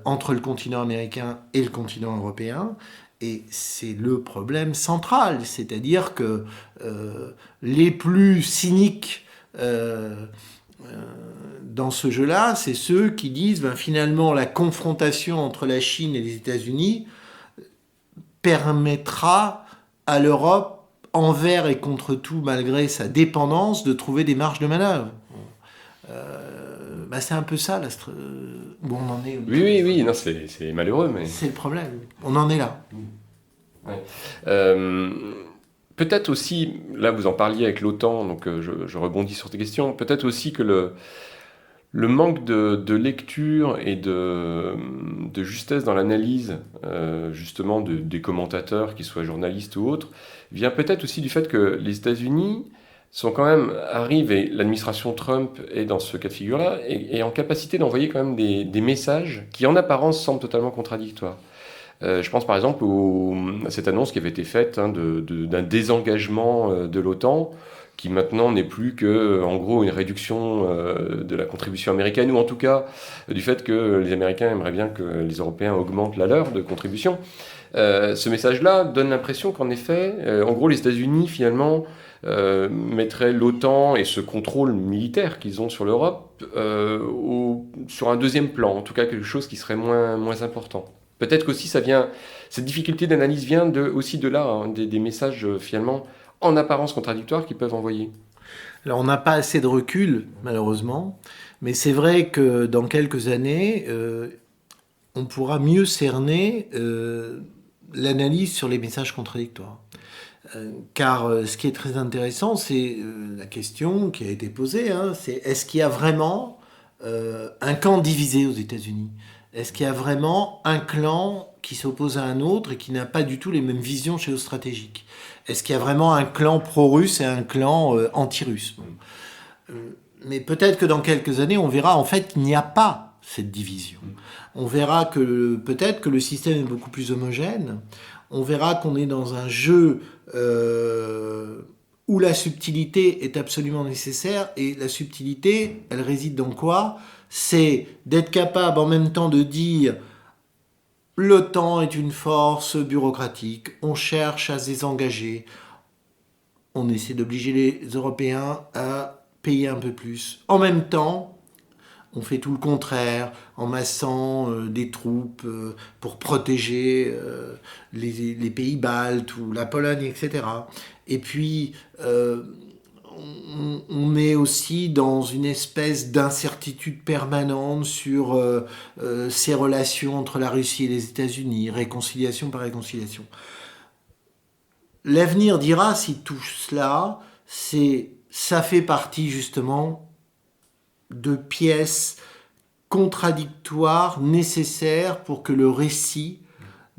entre le continent américain et le continent européen. Et c'est le problème central, c'est-à-dire que les plus cyniques dans ce jeu-là, c'est ceux qui disent finalement la confrontation entre la Chine et les États-Unis permettra à l'Europe, envers et contre tout, malgré sa dépendance, de trouver des marges de manœuvre. C'est un peu ça où on en est. Oui, non, c'est malheureux, mais... C'est le problème. On en est là. Ouais. Peut-être aussi, là vous en parliez avec l'OTAN, donc je rebondis sur tes questions, peut-être aussi que le manque de lecture et de justesse dans l'analyse, justement, des commentateurs, qu'ils soient journalistes ou autres, vient peut-être aussi du fait que les États-Unis arrivent, et l'administration Trump est dans ce cas de figure-là, et en capacité d'envoyer quand même des messages qui, en apparence, semblent totalement contradictoires. Je pense par exemple à cette annonce qui avait été faite d'un désengagement de l'OTAN, qui maintenant n'est plus que, en gros, une réduction de la contribution américaine, ou en tout cas du fait que les Américains aimeraient bien que les Européens augmentent la leur de contribution. Ce message-là donne l'impression qu'en effet, en gros, les États-Unis, finalement, mettraient l'OTAN et ce contrôle militaire qu'ils ont sur l'Europe sur un deuxième plan, en tout cas quelque chose qui serait moins important. Peut-être qu'aussi cette difficulté d'analyse vient aussi de là, des messages finalement en apparence contradictoires qu'ils peuvent envoyer. Alors on n'a pas assez de recul, malheureusement, mais c'est vrai que dans quelques années, on pourra mieux cerner l'analyse sur les messages contradictoires. Car ce qui est très intéressant, c'est la question qui a été posée, c'est est-ce qu'il y a vraiment un camp divisé aux États-Unis ? Est-ce qu'il y a vraiment un clan qui s'oppose à un autre et qui n'a pas du tout les mêmes visions géostratégiques ? Est-ce qu'il y a vraiment un clan pro-russe et un clan anti-russe ? Mais peut-être que dans quelques années, on verra en fait qu'il n'y a pas cette division. On verra que peut-être que le système est beaucoup plus homogène. On verra qu'on est dans un jeu où la subtilité est absolument nécessaire. Et la subtilité, elle réside dans quoi ? C'est d'être capable en même temps de dire l'OTAN est une force bureaucratique, on cherche à se désengager, on essaie d'obliger les Européens à payer un peu plus. En même temps, on fait tout le contraire, en massant des troupes pour protéger les pays baltes ou la Pologne, etc. Et puis, on est aussi dans une espèce d'incertitude permanente sur ces relations entre la Russie et les États-Unis, réconciliation par réconciliation. L'avenir dira si tout cela, ça fait partie justement de pièces contradictoires nécessaires pour que le récit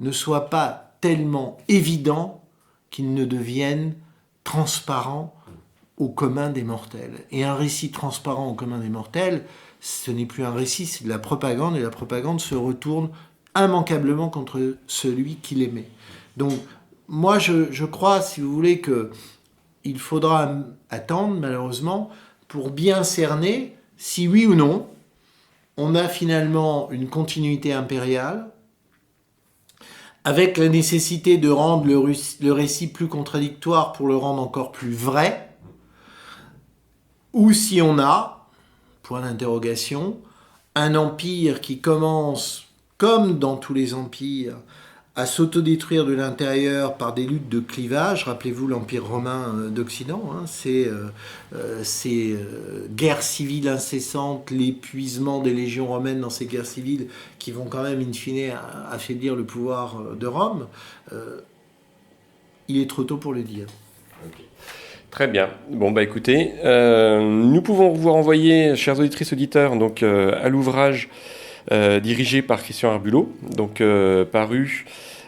ne soit pas tellement évident qu'il ne devienne transparent au commun des mortels. Et un récit transparent au commun des mortels, ce n'est plus un récit, c'est de la propagande, et la propagande se retourne immanquablement contre celui qui l'émet. Donc, moi, je crois, si vous voulez, qu'il faudra attendre, malheureusement, pour bien cerner si oui ou non, on a finalement une continuité impériale, avec la nécessité de rendre le récit plus contradictoire pour le rendre encore plus vrai, ou si on a, point d'interrogation, un empire qui commence, comme dans tous les empires, à s'autodétruire de l'intérieur par des luttes de clivage. Rappelez-vous l'Empire romain d'Occident, ces guerres civiles incessantes, l'épuisement des légions romaines dans ces guerres civiles qui vont quand même in fine affaiblir le pouvoir de Rome. Il est trop tôt pour le dire. Okay. Très bien. Bon, écoutez, nous pouvons vous renvoyer, chers auditrices, auditeurs, donc, à l'ouvrage dirigé par Christian Herbulot, donc paru,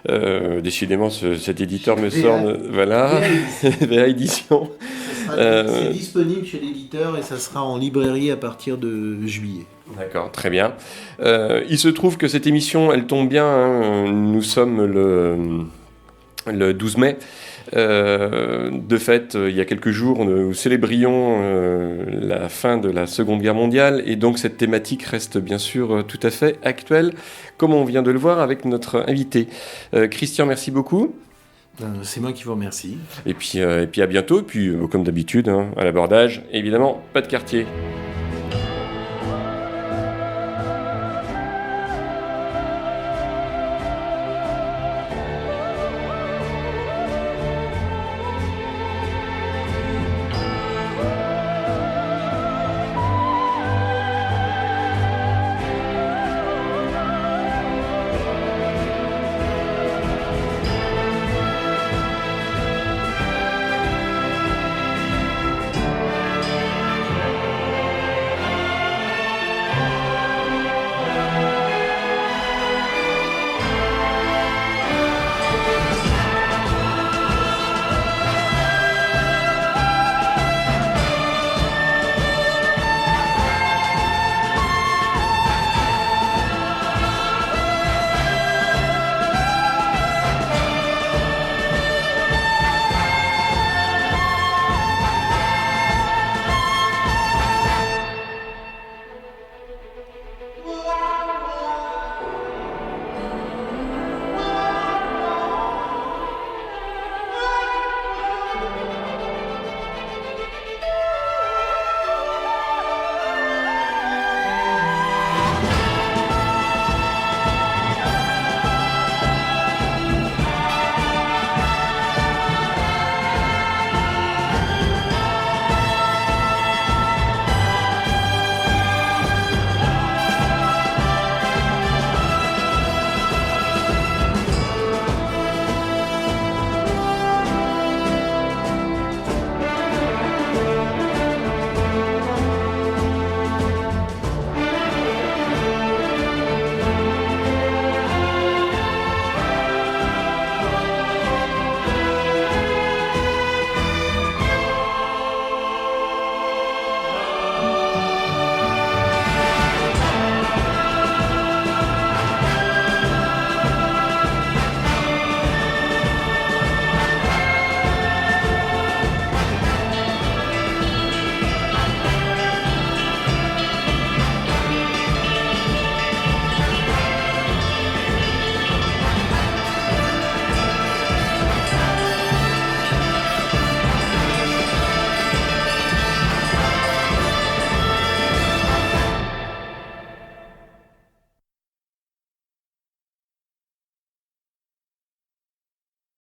décidément cet éditeur me sort, voilà, VA Édition. C'est disponible chez l'éditeur et ça sera en librairie à partir de juillet. D'accord, très bien. Il se trouve que cette émission, elle tombe bien, nous sommes le 12 mai. De fait, il y a quelques jours, nous célébrions la fin de la Seconde Guerre mondiale et donc cette thématique reste bien sûr tout à fait actuelle, comme on vient de le voir avec notre invité. Christian, merci beaucoup. C'est moi qui vous remercie. Et puis à bientôt, et puis comme d'habitude, à l'abordage, évidemment, pas de quartier.